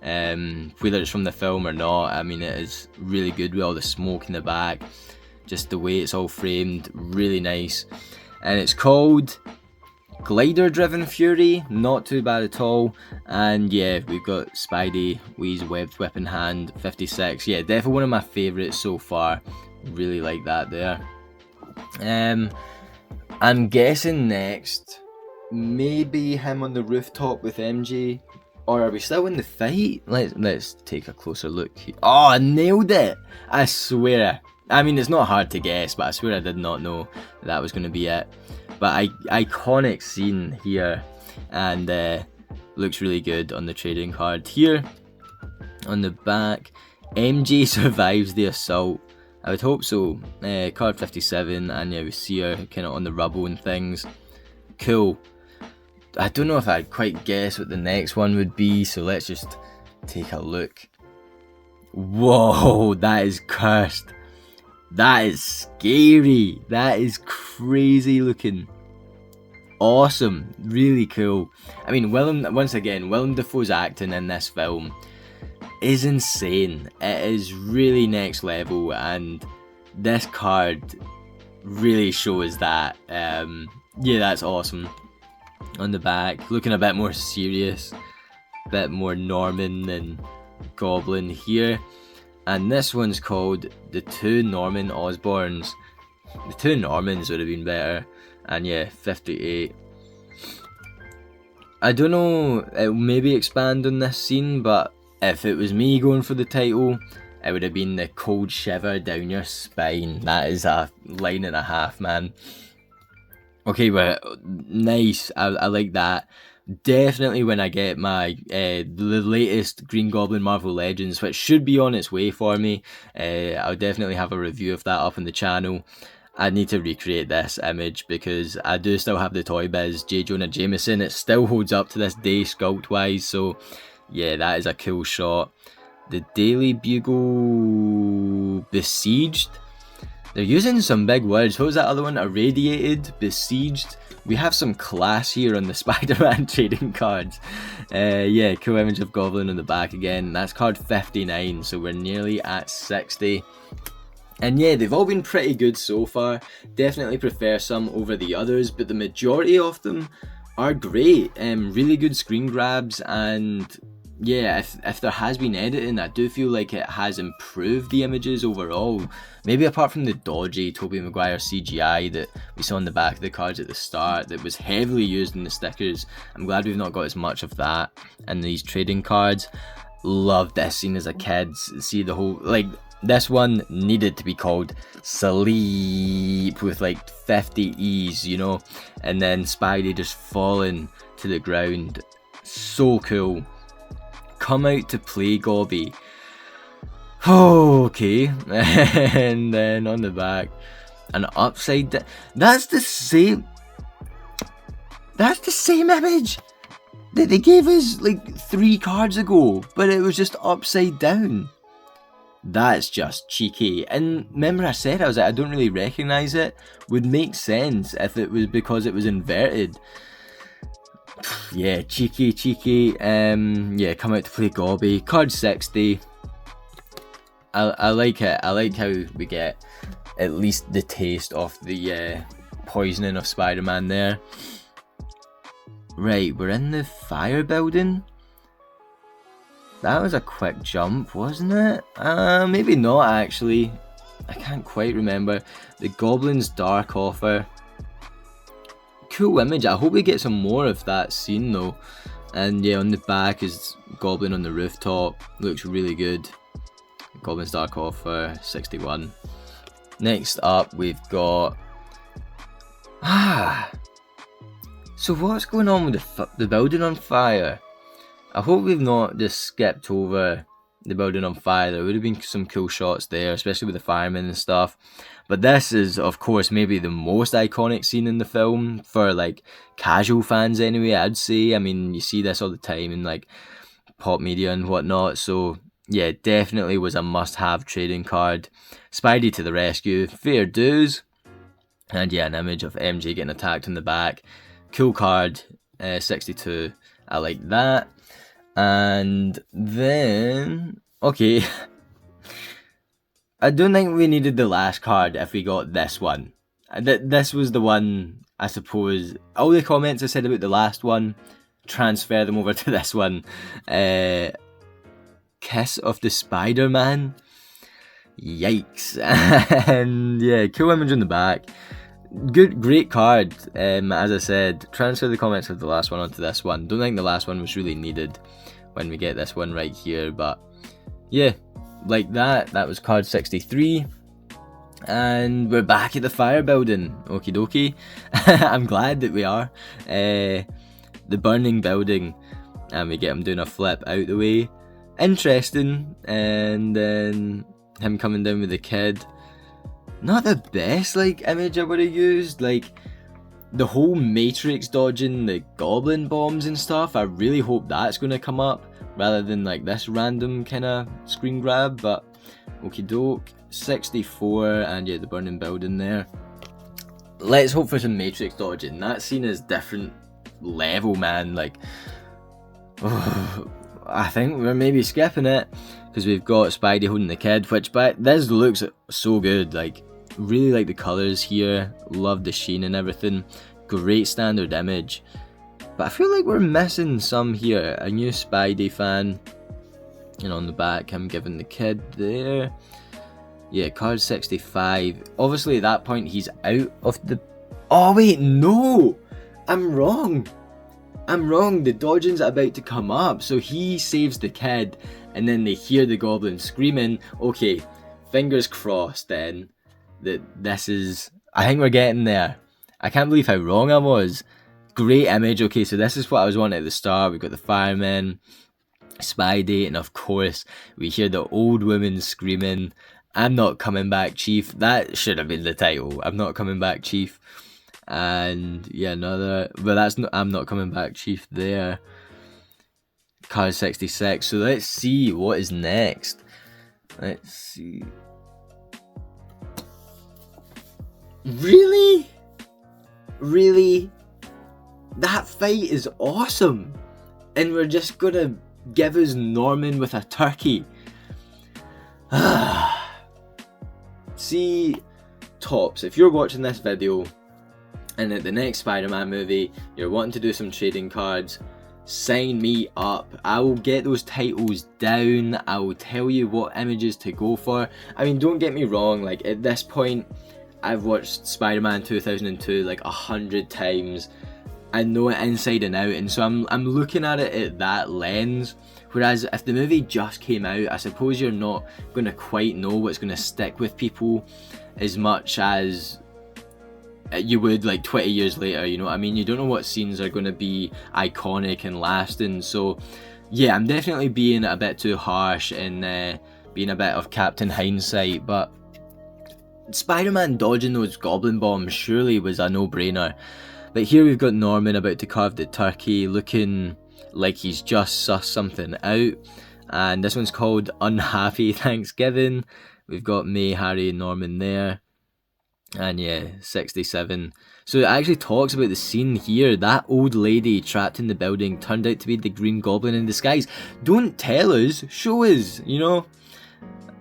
Whether it's from the film or not, I mean it is really good with all the smoke in the back, just the way it's all framed, really nice. And it's called Glider Driven Fury, not too bad at all. And yeah, we've got Spidey with his webbed whip in hand, 56. Yeah, definitely one of my favourites so far. Really like that there. I'm guessing next, maybe him on the rooftop with MJ. Or are we still in the fight? Let's take a closer look. Oh, I nailed it! I swear. I mean, it's not hard to guess, but I swear I did not know that was going to be it. But iconic scene here, and looks really good on the trading card here. On the back, MJ survives the assault. I would hope so. Card 57, and yeah, we see her kind of on the rubble and things. Cool. I don't know if I'd quite guess what the next one would be, so let's just take a look. Whoa, that is cursed. That is scary. That is crazy looking. Awesome. Really cool. I mean, Willem Dafoe's acting in this film is insane. It is really next level, and this card really shows that. Yeah, that's awesome. On the back, looking a bit more serious, a bit more Norman than Goblin here. And this one's called The Two Norman Osborns. The Two Normans would have been better. And yeah, 58. I don't know, it'll maybe expand on this scene, but if it was me going for the title, it would have been the cold shiver down your spine. That is a line and a half, man. Okay, well, nice. I like that. Definitely when I get my the latest Green Goblin Marvel Legends, which should be on its way for me, I'll definitely have a review of that up on the channel. I need to recreate this image because I do still have the Toy Biz J. Jonah Jameson. It still holds up to this day sculpt wise, so yeah, that is a cool shot. The Daily Bugle Besieged. They're using some big words. What was that other one? Irradiated, Besieged. We have some class here on the Spider-Man trading cards. Yeah, cool image of Goblin on the back again. That's card 59, so we're nearly at 60. And yeah, they've all been pretty good so far. Definitely prefer some over the others, but the majority of them are great. Really good screen grabs, and yeah, if there has been editing, I do feel like it has improved the images overall. Maybe apart from the dodgy Tobey Maguire CGI that we saw on the back of the cards at the start that was heavily used in the stickers. I'm glad we've not got as much of that in these trading cards. Loved this scene as a kid. See the whole, like, this one needed to be called Sleep with like 50 E's, you know? And then Spidey just falling to the ground. So cool. Come out to play, Gobby. Oh, okay. And then on the back, an upside down. That's the same image that they gave us like 3 cards ago, but it was just upside down. That's just cheeky. And remember I said, I was like, I don't really recognise it. Would make sense if it was because it was inverted. Yeah, cheeky. Yeah, come out to play Gobby. Card 60. I like it. I like how we get at least the taste of the poisoning of Spider-Man there. Right, we're in the fire building. That was a quick jump, wasn't it? Maybe not actually. I can't quite remember. The Goblin's Dark Offer. Cool image. I hope we get some more of that scene though. And yeah, on the back is Goblin on the rooftop. Looks really good. Goblin's Dark Offer, 61. Next up, we've got... So what's going on with the building on fire? I hope we've not just skipped over the building on fire. There would have been some cool shots there, especially with the firemen and stuff. But this is, of course, maybe the most iconic scene in the film for like casual fans anyway, I'd say. I mean, you see this all the time in like pop media and whatnot. So yeah, definitely was a must-have trading card. Spidey to the rescue, fair dues. And yeah, an image of MJ getting attacked in the back. Cool card, 62. I like that. And then, okay, I don't think we needed the last card if we got this one. This was the one, I suppose. All the comments I said about the last one, transfer them over to this one. Kiss of the Spider-Man. Yikes. And yeah, cool image on the back. Great card. As I said, transfer the comments of the last one onto this one. Don't think the last one was really needed when we get this one right here, but yeah, like that. That was card 63. And we're back at the fire building. Okie dokie. I'm glad that we are. The burning building. And we get him doing a flip out the way. Interesting. And then him coming down with the kid. Not the best image I would have used. The whole Matrix dodging the goblin bombs and stuff. I really hope that's going to come up rather than this random kind of screen grab. But okie doke. 64, and yeah, the burning building there. Let's hope for some Matrix dodging. That scene is different level, man. I think we're maybe skipping it because we've got Spidey holding the kid, but this looks so good. Really like the colours here. Love the sheen and everything. Great standard image. But I feel like we're missing some here. A new Spidey fan. And on the back, him giving the kid there. Yeah, card 65. Obviously, at that point, he's out of the... Oh, wait, no! I'm wrong. The dodging's about to come up. So he saves the kid, and then they hear the goblin screaming. Okay, fingers crossed, then, that this is... I think we're getting there. I can't believe how wrong I was. Great image. Okay, so this is what I was wanting at the start. We've got the firemen, Spidey, and of course, we hear the old woman screaming... I'm not coming back, Chief. That should have been the title. I'm not coming back, Chief. And yeah, I'm not coming back, Chief there. Card 66. So let's see what is next. Let's see. Really? That fight is awesome. And we're just gonna give us Norman with a turkey. See, Tops, if you're watching this video and at the next Spider-Man movie you're wanting to do some trading cards, sign me up. I will get those titles down. I will tell you what images to go for. I mean, don't get me wrong, at this point I've watched Spider-Man 2002 100 times. I know it inside and out, and so I'm looking at it at that lens. Whereas if the movie just came out, I suppose you're not going to quite know what's going to stick with people as much as you would 20 years later, you know what I mean? You don't know what scenes are going to be iconic and lasting. So yeah, I'm definitely being a bit too harsh and being a bit of Captain Hindsight, but Spider-Man dodging those goblin bombs surely was a no-brainer. But here we've got Norman about to carve the turkey, looking like he's just sussed something out. And this one's called Unhappy Thanksgiving. We've got May, Harry, and Norman there. And yeah, 67. So it actually talks about the scene here. That old lady trapped in the building turned out to be the Green Goblin in disguise. Don't tell us, show us, you know?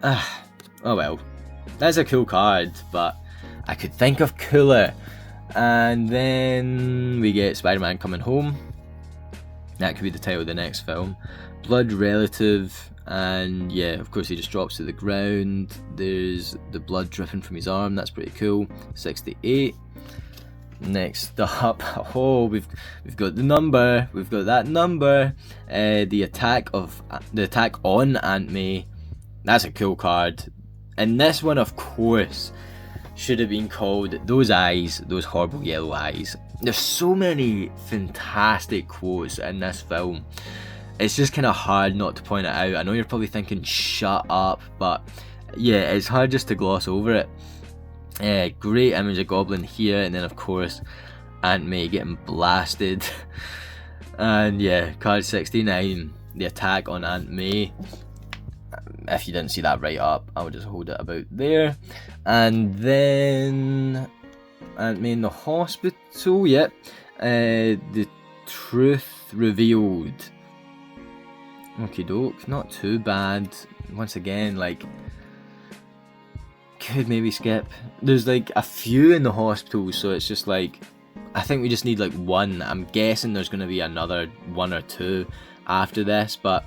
Oh well. That's a cool card, but I could think of cooler. And then we get Spider-Man Coming Home. That could be the title of the next film. Blood Relative, and yeah, of course he just drops to the ground. There's the blood dripping from his arm. That's pretty cool. 68. Next up, oh, we've got the number. We've got that number. The attack on Aunt May. That's a cool card. And this one, of course, should have been called Those Eyes, Those Horrible Yellow Eyes. There's so many fantastic quotes in this film. It's just kind of hard not to point it out. I know you're probably thinking, shut up, but yeah, it's hard just to gloss over it. Great image of Goblin here, and then of course Aunt May getting blasted. And yeah, card 69, the attack on Aunt May. if you didn't see that right up, I'll just hold it about there. And then Aunt May in the hospital, yep. The truth revealed. Okie doke, not too bad. Once again, like, could maybe skip. There's like a few in the hospital, so it's just like, I think we just need like one. I'm guessing there's going to be another one or two after this, but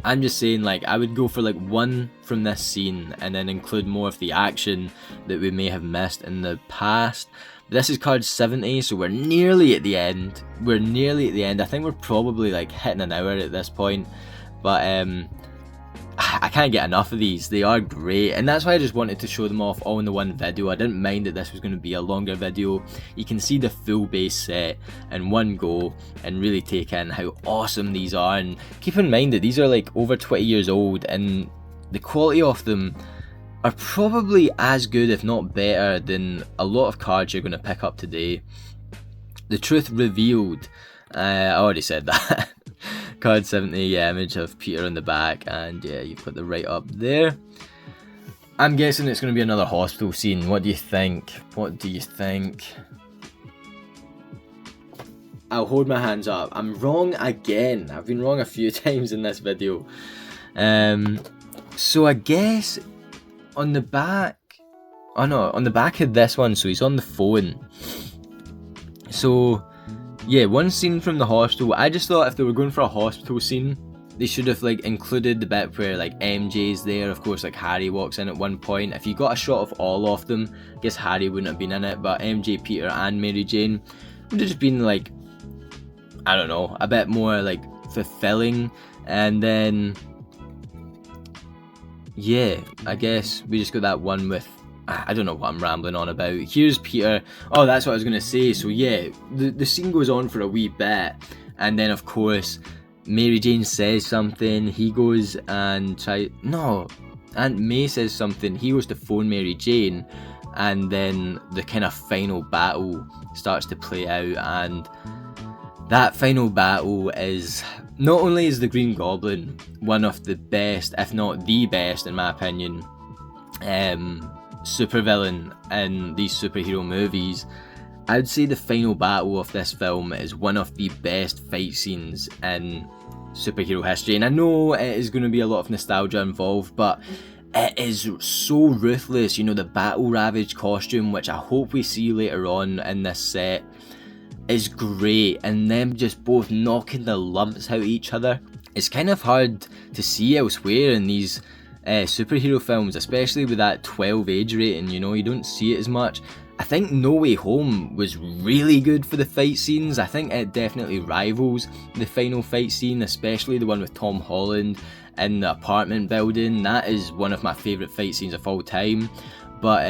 I'm just saying, like, I would go for like one from this scene and then include more of the action that we may have missed in the past. This is card 70, so we're nearly at the end. I think we're probably like hitting an hour at this point, but I can't get enough of these. They are great, and that's why I just wanted to show them off all in the one video. I didn't mind that this was going to be a longer video. You can see the full base set in one go and really take in how awesome these are. And keep in mind that these are like over 20 years old, and the quality of them are probably as good, if not better, than a lot of cards you're going to pick up today. The truth revealed. I already said that. Card 70, yeah, image of Peter in the back, and yeah, you've got the right up there. I'm guessing it's going to be another hospital scene. What do you think? I'll hold my hands up. I'm wrong again. I've been wrong a few times in this video. So I guess on the back... Oh no, on the back of this one, so he's on the phone. So... yeah, one scene from the hospital. I just thought if they were going for a hospital scene, they should have like included the bit where like MJ's there. Of course, like Harry walks in at one point. If you got a shot of all of them, I guess Harry wouldn't have been in it, but MJ, Peter and Mary Jane would have just been like, I don't know, a bit more like fulfilling. And then yeah, I guess we just got that one with, I don't know what I'm rambling on about. Here's Peter. Oh, that's what I was going to say. So yeah, the scene goes on for a wee bit, and then of course Mary Jane says something, he goes and Aunt May says something, he goes to phone Mary Jane, and then the kind of final battle starts to play out. And that final battle is, not only is the Green Goblin one of the best, if not the best in my opinion, supervillain in these superhero movies, I'd say the final battle of this film is one of the best fight scenes in superhero history. And I know it is going to be a lot of nostalgia involved, but it is so ruthless. You know, the battle ravaged costume, which I hope we see later on in this set, is great, and them just both knocking the lumps out of each other. It's kind of hard to see elsewhere in these superhero films, especially with that 12 age rating. You know, you don't see it as much. I think No Way Home was really good for the fight scenes. I think it definitely rivals the final fight scene, especially the one with Tom Holland in the apartment building. That is one of my favourite fight scenes of all time. But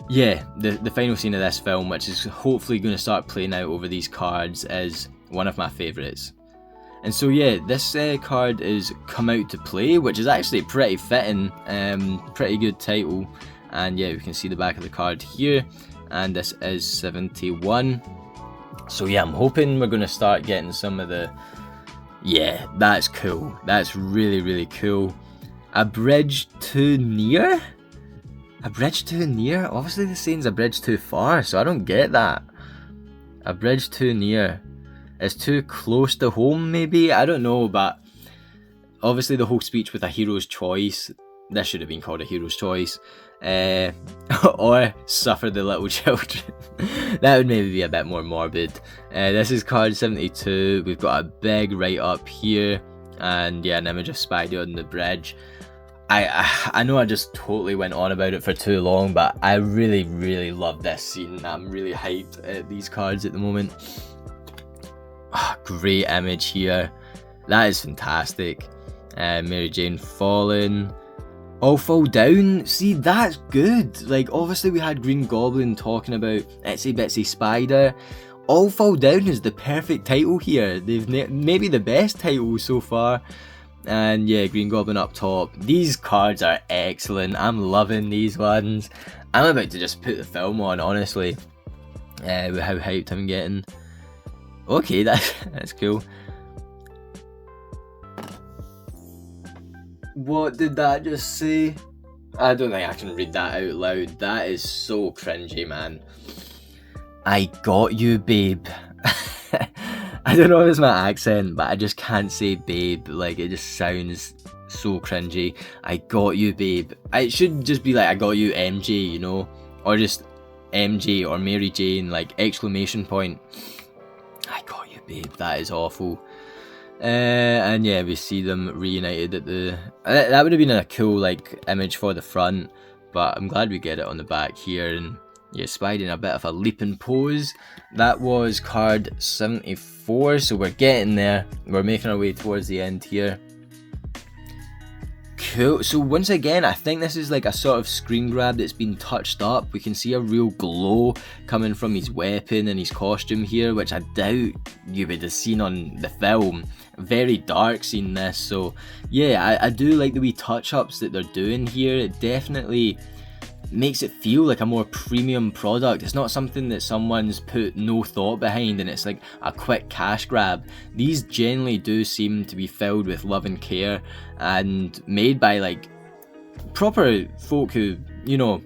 yeah, the final scene of this film, which is hopefully going to start playing out over these cards, is one of my favourites. And so yeah, this card is Come Out to Play, which is actually pretty fitting, pretty good title. And yeah, we can see the back of the card here, and this is 71. So yeah, I'm hoping we're going to start getting some of the... Yeah, that's cool. That's really, really cool. A bridge too near? A bridge too near? Obviously the saying's a bridge too far, so I don't get that. A bridge too near. It's too close to home, maybe? I don't know, but obviously the whole speech with a hero's choice, this should have been called a hero's choice, or suffer the little children. That would maybe be a bit more morbid. This is card 72. We've got a big write up here, and yeah, an image of Spidey on the bridge. I know I just totally went on about it for too long, but I really, really love this scene. I'm really hyped at these cards at the moment. Great image here. That is fantastic. Mary Jane falling. All fall down. See, that's good. Like, obviously we had Green Goblin talking about Itsy Bitsy Spider. All Fall Down is the perfect title here. They've maybe the best title so far. And yeah, Green Goblin up top. These cards are excellent. I'm loving these ones. I'm about to just put the film on, honestly, with how hyped I'm getting. Okay, that's cool. What did that just say? I don't think I can read that out loud. That is so cringy, man. I got you, babe. I don't know if it's my accent, but I just can't say babe. Like, it just sounds so cringy. I got you, babe. It should just be like, I got you, MJ, you know? Or just MJ or Mary Jane, like, exclamation point. I got you, babe. That is awful. And yeah, we see them reunited at the... that would have been a cool, like, image for the front, but I'm glad we get it on the back here. And yeah, Spidey in a bit of a leaping pose. That was card 74, so we're getting there. We're making our way towards the end here. Cool. So once again, I think this is like a sort of screen grab that's been touched up. We can see a real glow coming from his weapon and his costume here, which I doubt you would have seen on the film. Very dark seeing this, so yeah, I do like the wee touch-ups that they're doing here. It definitely makes it feel like a more premium product. It's not something that someone's put no thought behind and it's like a quick cash grab. These generally do seem to be filled with love and care and made by like proper folk who, you know,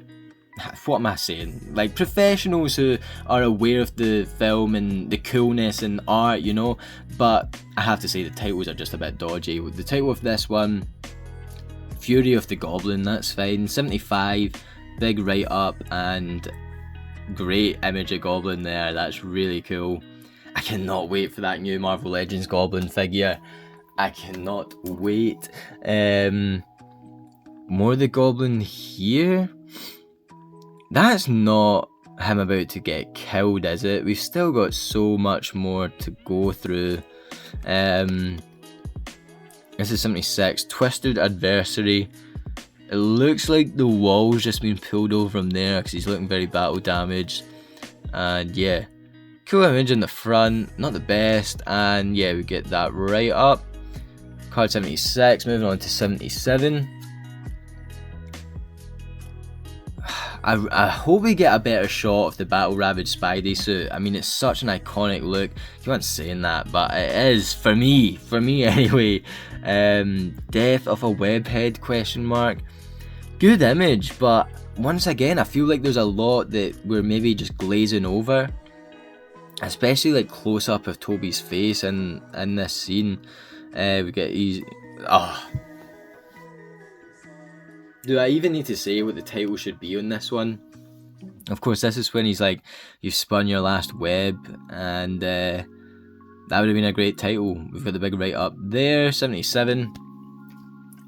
what am I saying? Like professionals who are aware of the film and the coolness and art, you know. But I have to say the titles are just a bit dodgy. The title of this one, Fury of the Goblin, that's fine. 75, big write up and great image of Goblin there. That's really cool. I cannot wait for that new Marvel Legends Goblin figure. I cannot wait. More of the Goblin here. That's not him about to get killed, is it? We've still got so much more to go through. This is 76, Twisted Adversary. It looks like the wall's just been pulled over from there because he's looking very battle damaged. And yeah, cool image in the front, not the best. And yeah, we get that right up. Card 76, moving on to 77. I hope we get a better shot of the battle ravaged Spidey suit. I mean, it's such an iconic look. You weren't saying that, but it is for me anyway. Death of a webhead question mark. Good image, but once again, I feel like there's a lot that we're maybe just glazing over, especially like close up of Toby's face in this scene. We get these. Do I even need to say what the title should be on this one? Of course, this is when he's like, you've spun your last web, and that would have been a great title. We've got the big write up there, 77.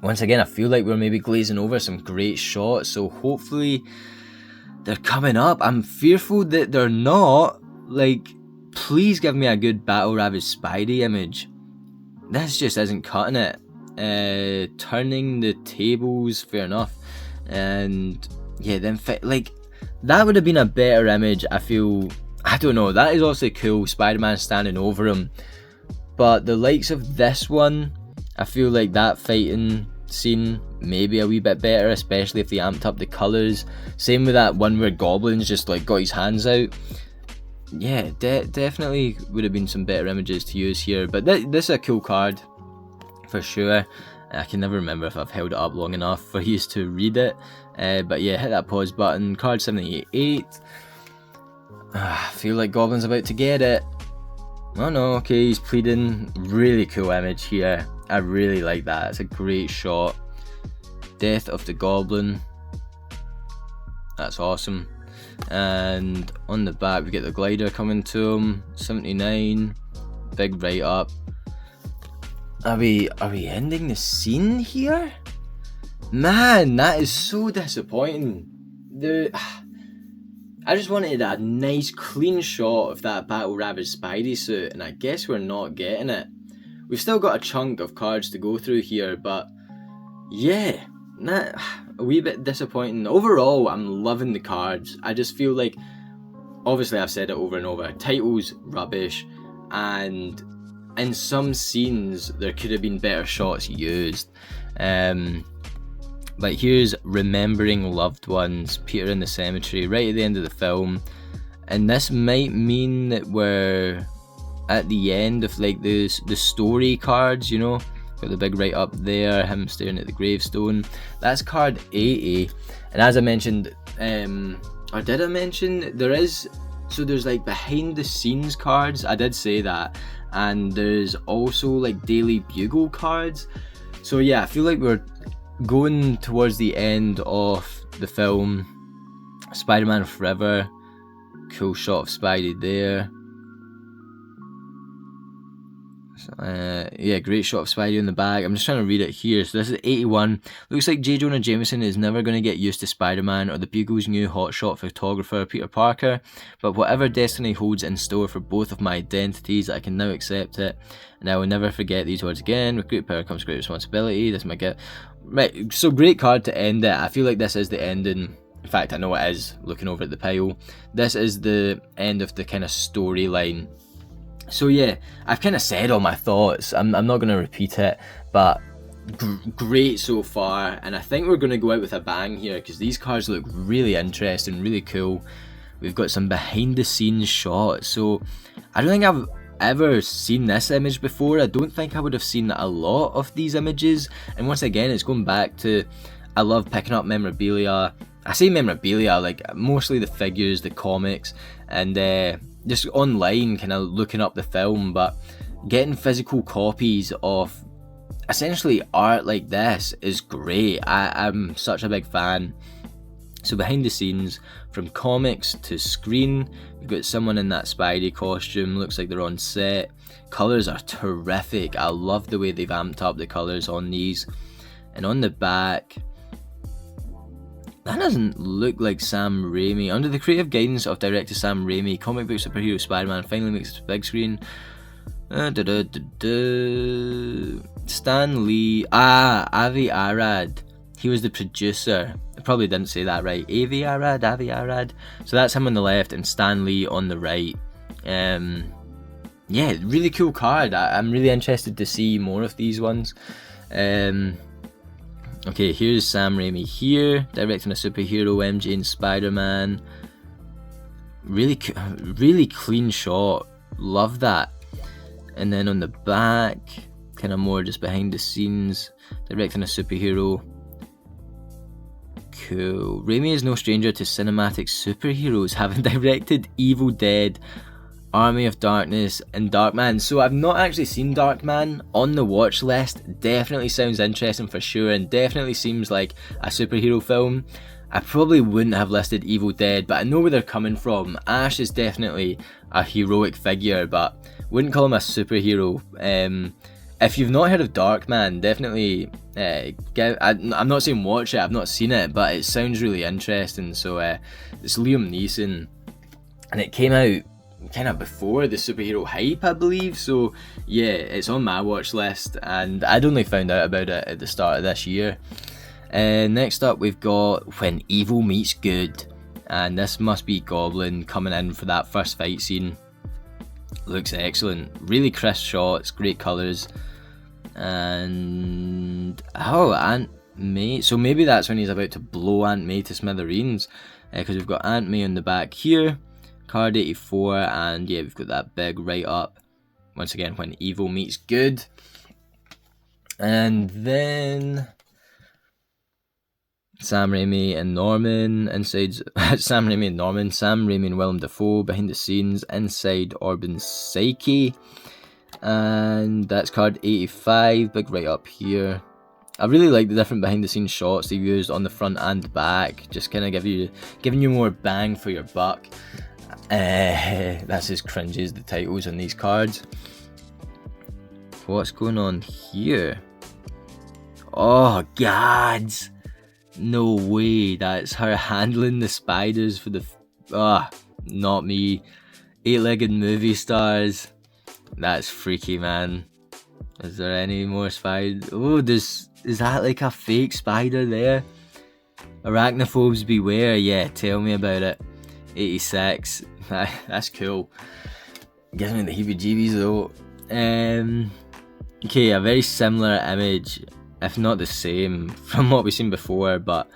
Once again, I feel like we're maybe glazing over some great shots, so hopefully they're coming up. I'm fearful that they're not. Like, please give me a good battle ravaged Spidey image. This just isn't cutting it. Turning the tables, fair enough, and yeah, then like that would have been a better image. I feel, I don't know, that is also cool, Spider-Man standing over him, but the likes of this one, I feel like that fighting scene maybe a wee bit better, especially if they amped up the colours. Same with that one where Goblin's just like got his hands out. Yeah, definitely would have been some better images to use here, but this is a cool card for sure. I can never remember if I've held it up long enough for you to read it, but yeah, hit that pause button. Card 78. I feel like Goblin's about to get it. Oh no, okay, he's pleading. Really cool image here. I really like that. It's a great shot. Death of the Goblin. That's awesome. And on the back we get the glider coming to him. 79. Big write up. Are we ending the scene here? Man, that is so disappointing. I just wanted a nice clean shot of that battle ravaged Spidey suit, and I guess we're not getting it. We've still got a chunk of cards to go through here, but yeah, a wee bit disappointing. Overall, I'm loving the cards. I just feel like, obviously I've said it over and over, titles rubbish, and in some scenes there could have been better shots used. Like here's Remembering Loved Ones, Peter in the Cemetery, right at the end of the film, and this might mean that we're at the end of like the story cards, you know, Got the big right up there, him staring at the gravestone. That's card 80. And as I mentioned, or did I mention, there's like behind the scenes cards, I did say that, and there's also like Daily Bugle cards. So yeah, I feel like we're going towards the end of the film. Spider-Man Forever, cool shot of Spidey there. Yeah, great shot of Spidey in the back. I'm just trying to read it here. So this is 81. Looks like J. Jonah Jameson is never going to get used to Spider-Man or the Bugle's new hotshot photographer, Peter Parker. But whatever destiny holds in store for both of my identities, I can now accept it. And I will never forget these words again. With great power comes great responsibility. This is my gift. Right, so great card to end it. I feel like this is the ending. In fact, I know it is, looking over at the pile. This is the end of the kind of storyline. So yeah, I've kind of said all my thoughts. I'm not going to repeat it, but great so far. And I think we're going to go out with a bang here, because these cards look really interesting, really cool. We've got some behind the scenes shots. So I don't think I've ever seen this image before. I don't think I would have seen a lot of these images. And once again, it's going back to, I love picking up memorabilia. I say memorabilia, like mostly the figures, the comics, and just online kind of looking up the film, but getting physical copies of essentially art like this is great. I'm such a big fan. So behind the scenes, from comics to screen, we've got someone in that Spidey costume, looks like they're on set. Colours are terrific. I love the way they've amped up the colours on these. And on the back, that doesn't look like Sam Raimi. Under the creative guidance of director Sam Raimi, comic book superhero Spider-Man finally makes it to big screen. Stan Lee. Avi Arad. He was the producer. I probably didn't say that right. Avi Arad. So that's him on the left and Stan Lee on the right. Yeah, really cool card. I'm really interested to see more of these ones. Okay, here's Sam Raimi here, directing a superhero, MJ and Spider-Man. Really clean shot. Love that. And then on the back, kind of more just behind the scenes, directing a superhero. Cool. Raimi is no stranger to cinematic superheroes, having directed Evil Dead, Army of Darkness and Darkman. So I've not actually seen Darkman, on the watch list. Definitely sounds interesting for sure, and definitely seems like a superhero film. I probably wouldn't have listed Evil Dead, but I know where they're coming from. Ash is definitely a heroic figure, but wouldn't call him a superhero. If you've not heard of Darkman, definitely I'm not saying watch it, I've not seen it, but it sounds really interesting. So it's Liam Neeson, and it came out kind of before the superhero hype, I believe. So yeah, it's on my watch list, and I'd only found out about it at the start of this year. Next up, we've got When Evil Meets Good, and this must be Goblin coming in for that first fight scene. Looks excellent, really crisp shots, great colours, and Aunt May. So maybe that's when he's about to blow Aunt May to smithereens, because we've got Aunt May on the back here, card 84, and yeah, we've got that big right up. Once again, When Evil Meets Good, and then Sam Raimi and Norman inside. Sam Raimi and Willem Dafoe behind the scenes inside Urban Psyche, and that's card 85, big right up here. I really like the different behind the scenes shots they used on the front and back, just kind of giving you more bang for your buck. That's as cringy as the titles on these cards. What's going on here? Oh gods, no way, that's her handling the spiders for the not me. 8-legged movie stars. That's freaky, man. Is there any more spiders? Oh, is that like a fake spider there? Arachnophobes beware. Yeah, tell me about it. 86. That's cool. Gives me the heebie-jeebies though. Okay, a very similar image, if not the same, from what we've seen before, but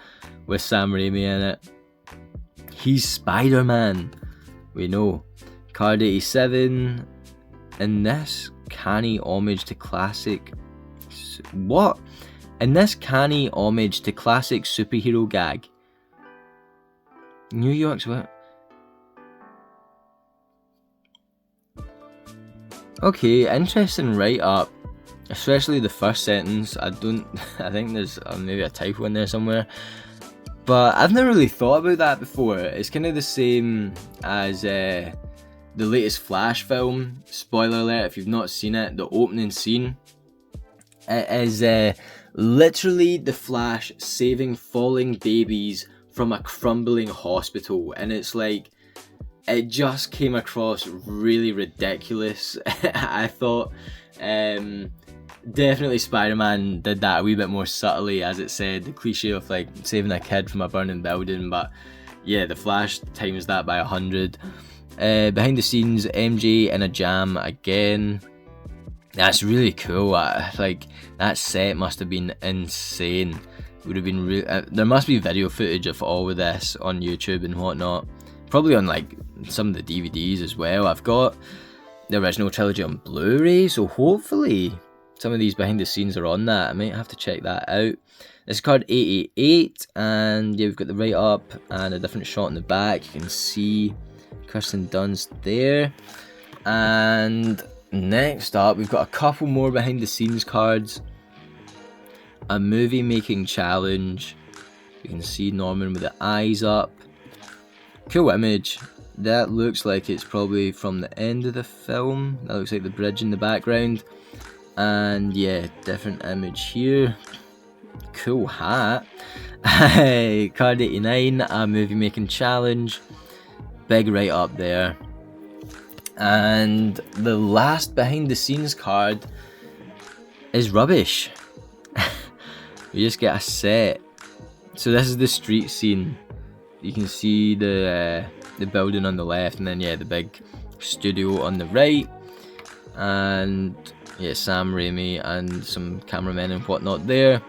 with Sam Raimi in it. He's Spider-Man, we know. Card 87, in this canny homage to classic What? In this canny homage to classic superhero gag, New York's what? Okay, interesting write-up, especially the first sentence. I think there's maybe a typo in there somewhere, but I've never really thought about that before. It's kind of the same as the latest Flash film. Spoiler alert if you've not seen it, the opening scene. It is literally the Flash saving falling babies from a crumbling hospital, and it's like, it just came across really ridiculous. I thought definitely Spider-Man did that a wee bit more subtly, as it said, the cliche of like saving a kid from a burning building, but yeah, the Flash times that by 100. Behind the scenes, MJ in a jam again. That's really cool. Like, that set must have been insane. Would have been there must be video footage of all of this on YouTube and whatnot. Probably on like some of the DVDs as well. I've got the original trilogy on Blu-ray, so hopefully some of these behind the scenes are on that. I might have to check that out. This is card 888, and yeah, we've got the write-up and a different shot in the back. You can see Kirsten Dunst there. And next up, we've got a couple more behind the scenes cards. A movie making challenge. You can see Norman with the eyes up. Cool image. That looks like it's probably from the end of the film. That looks like the bridge in the background. And yeah, different image here. Cool hat. Card 89, a movie making challenge. Big right up there. And the last behind the scenes card is rubbish. We just get a set. So this is the street scene. You can see the building on the left, and then yeah, the big studio on the right, and yeah, Sam Raimi and some cameramen and whatnot there,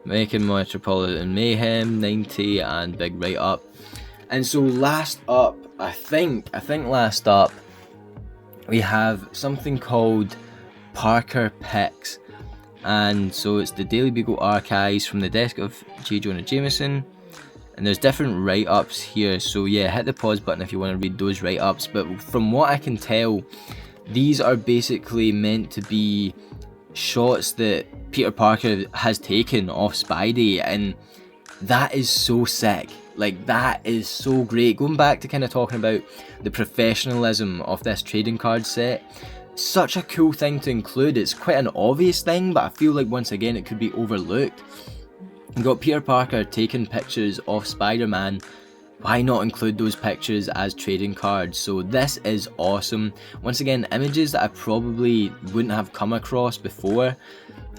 making Metropolitan Mayhem 90 and big write up. And so last up, I think last up, we have something called Parker Picks, and so it's the Daily Bugle archives from the desk of J. Jonah Jameson. And there's different write-ups here, so yeah, hit the pause button if you want to read those write-ups. But from what I can tell, these are basically meant to be shots that Peter Parker has taken off Spidey, and that is so sick. Like, that is so great. Going back to kind of talking about the professionalism of this trading card set, such a cool thing to include. It's quite an obvious thing, but I feel like once again it could be overlooked. You got Peter Parker taking pictures of Spider-Man. Why not include those pictures as trading cards? So this is awesome. Once again, images that I probably wouldn't have come across before.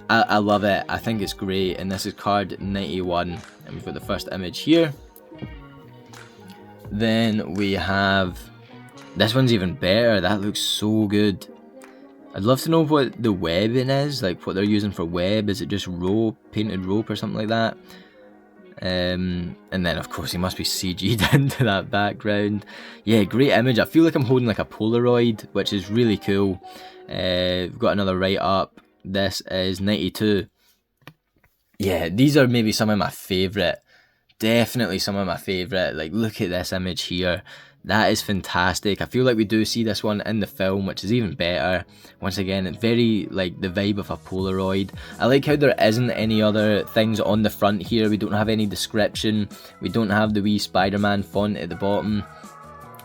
I love it. I think it's great. And this is card 91. And we've got the first image here. Then we have... this one's even better. That looks so good. I'd love to know what the webbing is, like what they're using for web. Is it just rope, painted rope or something like that? And then of course he must be CG'd into that background. Yeah, great image. I feel like I'm holding like a Polaroid, which is really cool. We've got another write up. This is 92. Yeah, these are maybe some of my favourite. Definitely some of my favourite. Like, look at this image here. That is fantastic. I feel like we do see this one in the film, which is even better. Once again, it's very like the vibe of a Polaroid. I like how there isn't any other things on the front here. We don't have any description. We don't have the wee Spider-Man font at the bottom.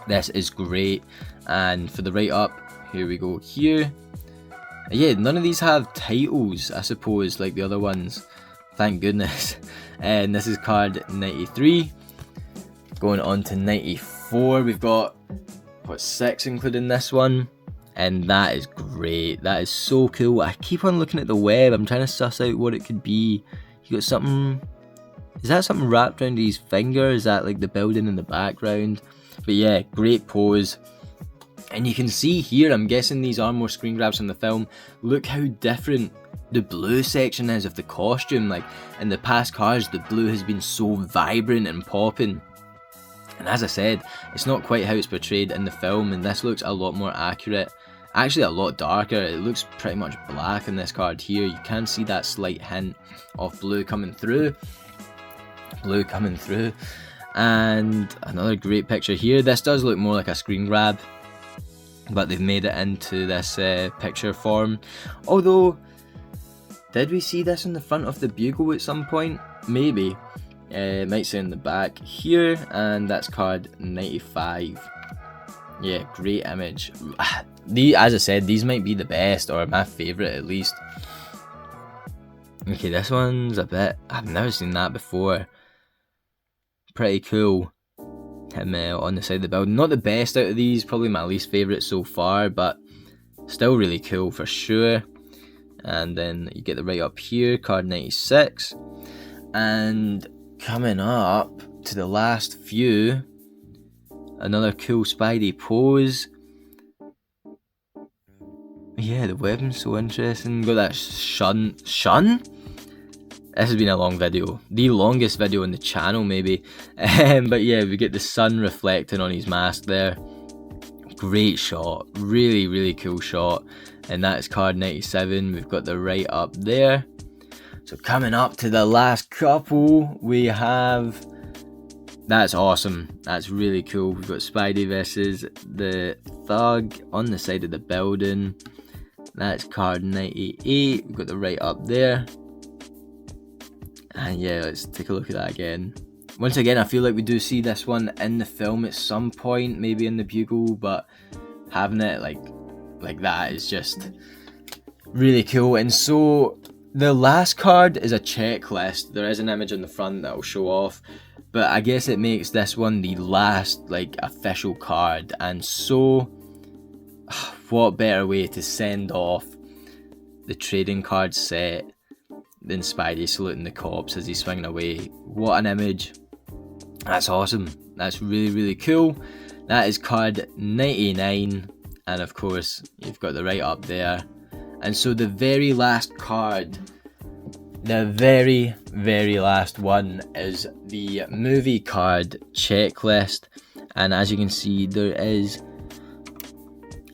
This is great. And for the write-up, here we go here. Yeah, none of these have titles, I suppose, like the other ones. Thank goodness. And this is card 93. Going on to 94, we've got, what, 6 including this one, and that is great. That is so cool. I keep on looking at the web. I'm trying to suss out what it could be. You got something, is that something wrapped around his finger? Is that like the building in the background? But yeah, great pose. And you can see here, I'm guessing these are more screen grabs from the film. Look how different the blue section is of the costume. Like in the past cards, the blue has been so vibrant and popping. And as I said, it's not quite how it's portrayed in the film, and this looks a lot more accurate. actually a lot darker. It looks pretty much black in this card here. You can see that slight hint of blue coming through. And another great picture here. This does look more like a screen grab, but they've made it into this picture form. Although, did we see this in the front of the bugle at some point? Maybe. It might say in the back here, and that's card 95. Yeah, great image. As I said, these might be the best, or my favourite at least. Okay, this one's a bit... I've never seen that before. Pretty cool. Him on the side of the building. Not the best out of these, probably my least favourite so far, but still really cool for sure. And then you get the right up here, card 96. And coming up to the last few, another cool Spidey pose. Yeah, the weapon's so interesting. Got that shun? This has been a long video. The longest video on the channel, maybe. But yeah, we get the sun reflecting on his mask there. Great shot. Really, really cool shot. And that's card 97. We've got the right up there. So coming up to the last couple, we have... That's awesome. That's really cool. We've got Spidey versus the Thug on the side of the building. That's card 98. We've got the right up there. And yeah, let's take a look at that again. Once again, I feel like we do see this one in the film at some point, maybe in the bugle, but having it like that is just really cool. And so the last card is a checklist. There is an image on the front that will show off, but I guess it makes this one the last official card. And so what better way to send off the trading card set than Spidey saluting the cops as he's swinging away. What an image. That's awesome. That's really, really cool. That is card 99, and of course you've got the right up there. And so the very last card, the very, very last one, is the movie card checklist. And as you can see, there is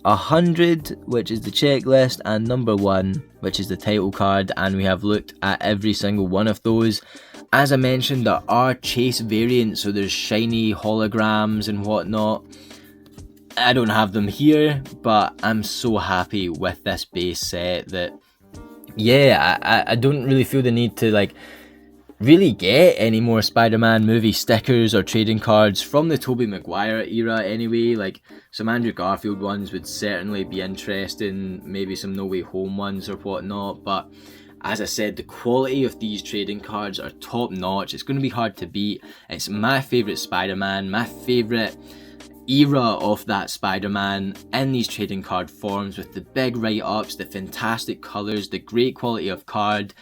100, which is the checklist, and number 1, which is the title card, and we have looked at every single one of those. As I mentioned, there are chase variants, so there's shiny holograms and whatnot. I don't have them here, but I'm so happy with this base set that, yeah, I don't really feel the need to really get any more Spider-Man movie stickers or trading cards from the Tobey Maguire era anyway. Some Andrew Garfield ones would certainly be interesting, maybe some No Way Home ones or whatnot, but as I said, the quality of these trading cards are top notch. It's going to be hard to beat. It's my favourite Spider-Man, my favourite era of that Spider-Man in these trading card forms, with the big write-ups, the fantastic colours, the great quality of card.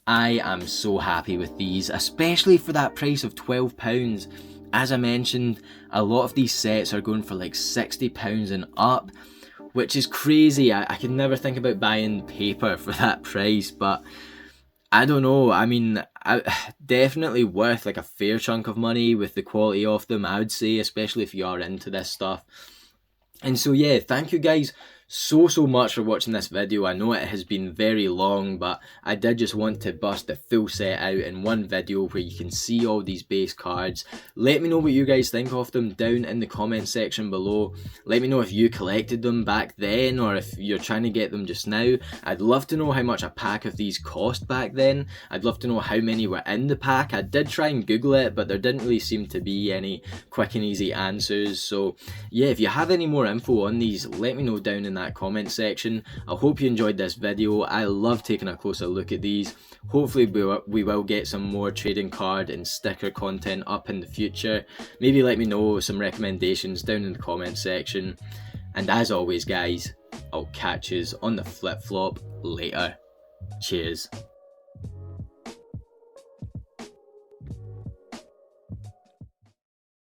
I am so happy with these, especially for that price of £12. As I mentioned, a lot of these sets are going for £60 and up, which is crazy. I could never think about buying paper for that price, but I don't know. I mean, definitely worth a fair chunk of money with the quality of them, I would say, especially if you are into this stuff. And so yeah, thank you guys so much for watching this video. I know it has been very long, but I did just want to bust the full set out in one video where you can see all these base cards. Let me know what you guys think of them down in the comment section below. Let me know if you collected them back then or if you're trying to get them just now. I'd love to know how much a pack of these cost back then. I'd love to know how many were in the pack. I did try and Google it, but there didn't really seem to be any quick and easy answers. So yeah, if you have any more info on these, let me know down in that comment section. I hope you enjoyed this video. I love taking a closer look at these. Hopefully we will get some more trading card and sticker content up in the future. Maybe let me know some recommendations down in the comment section. And as always guys, I'll catch yous on the flip flop later. Cheers.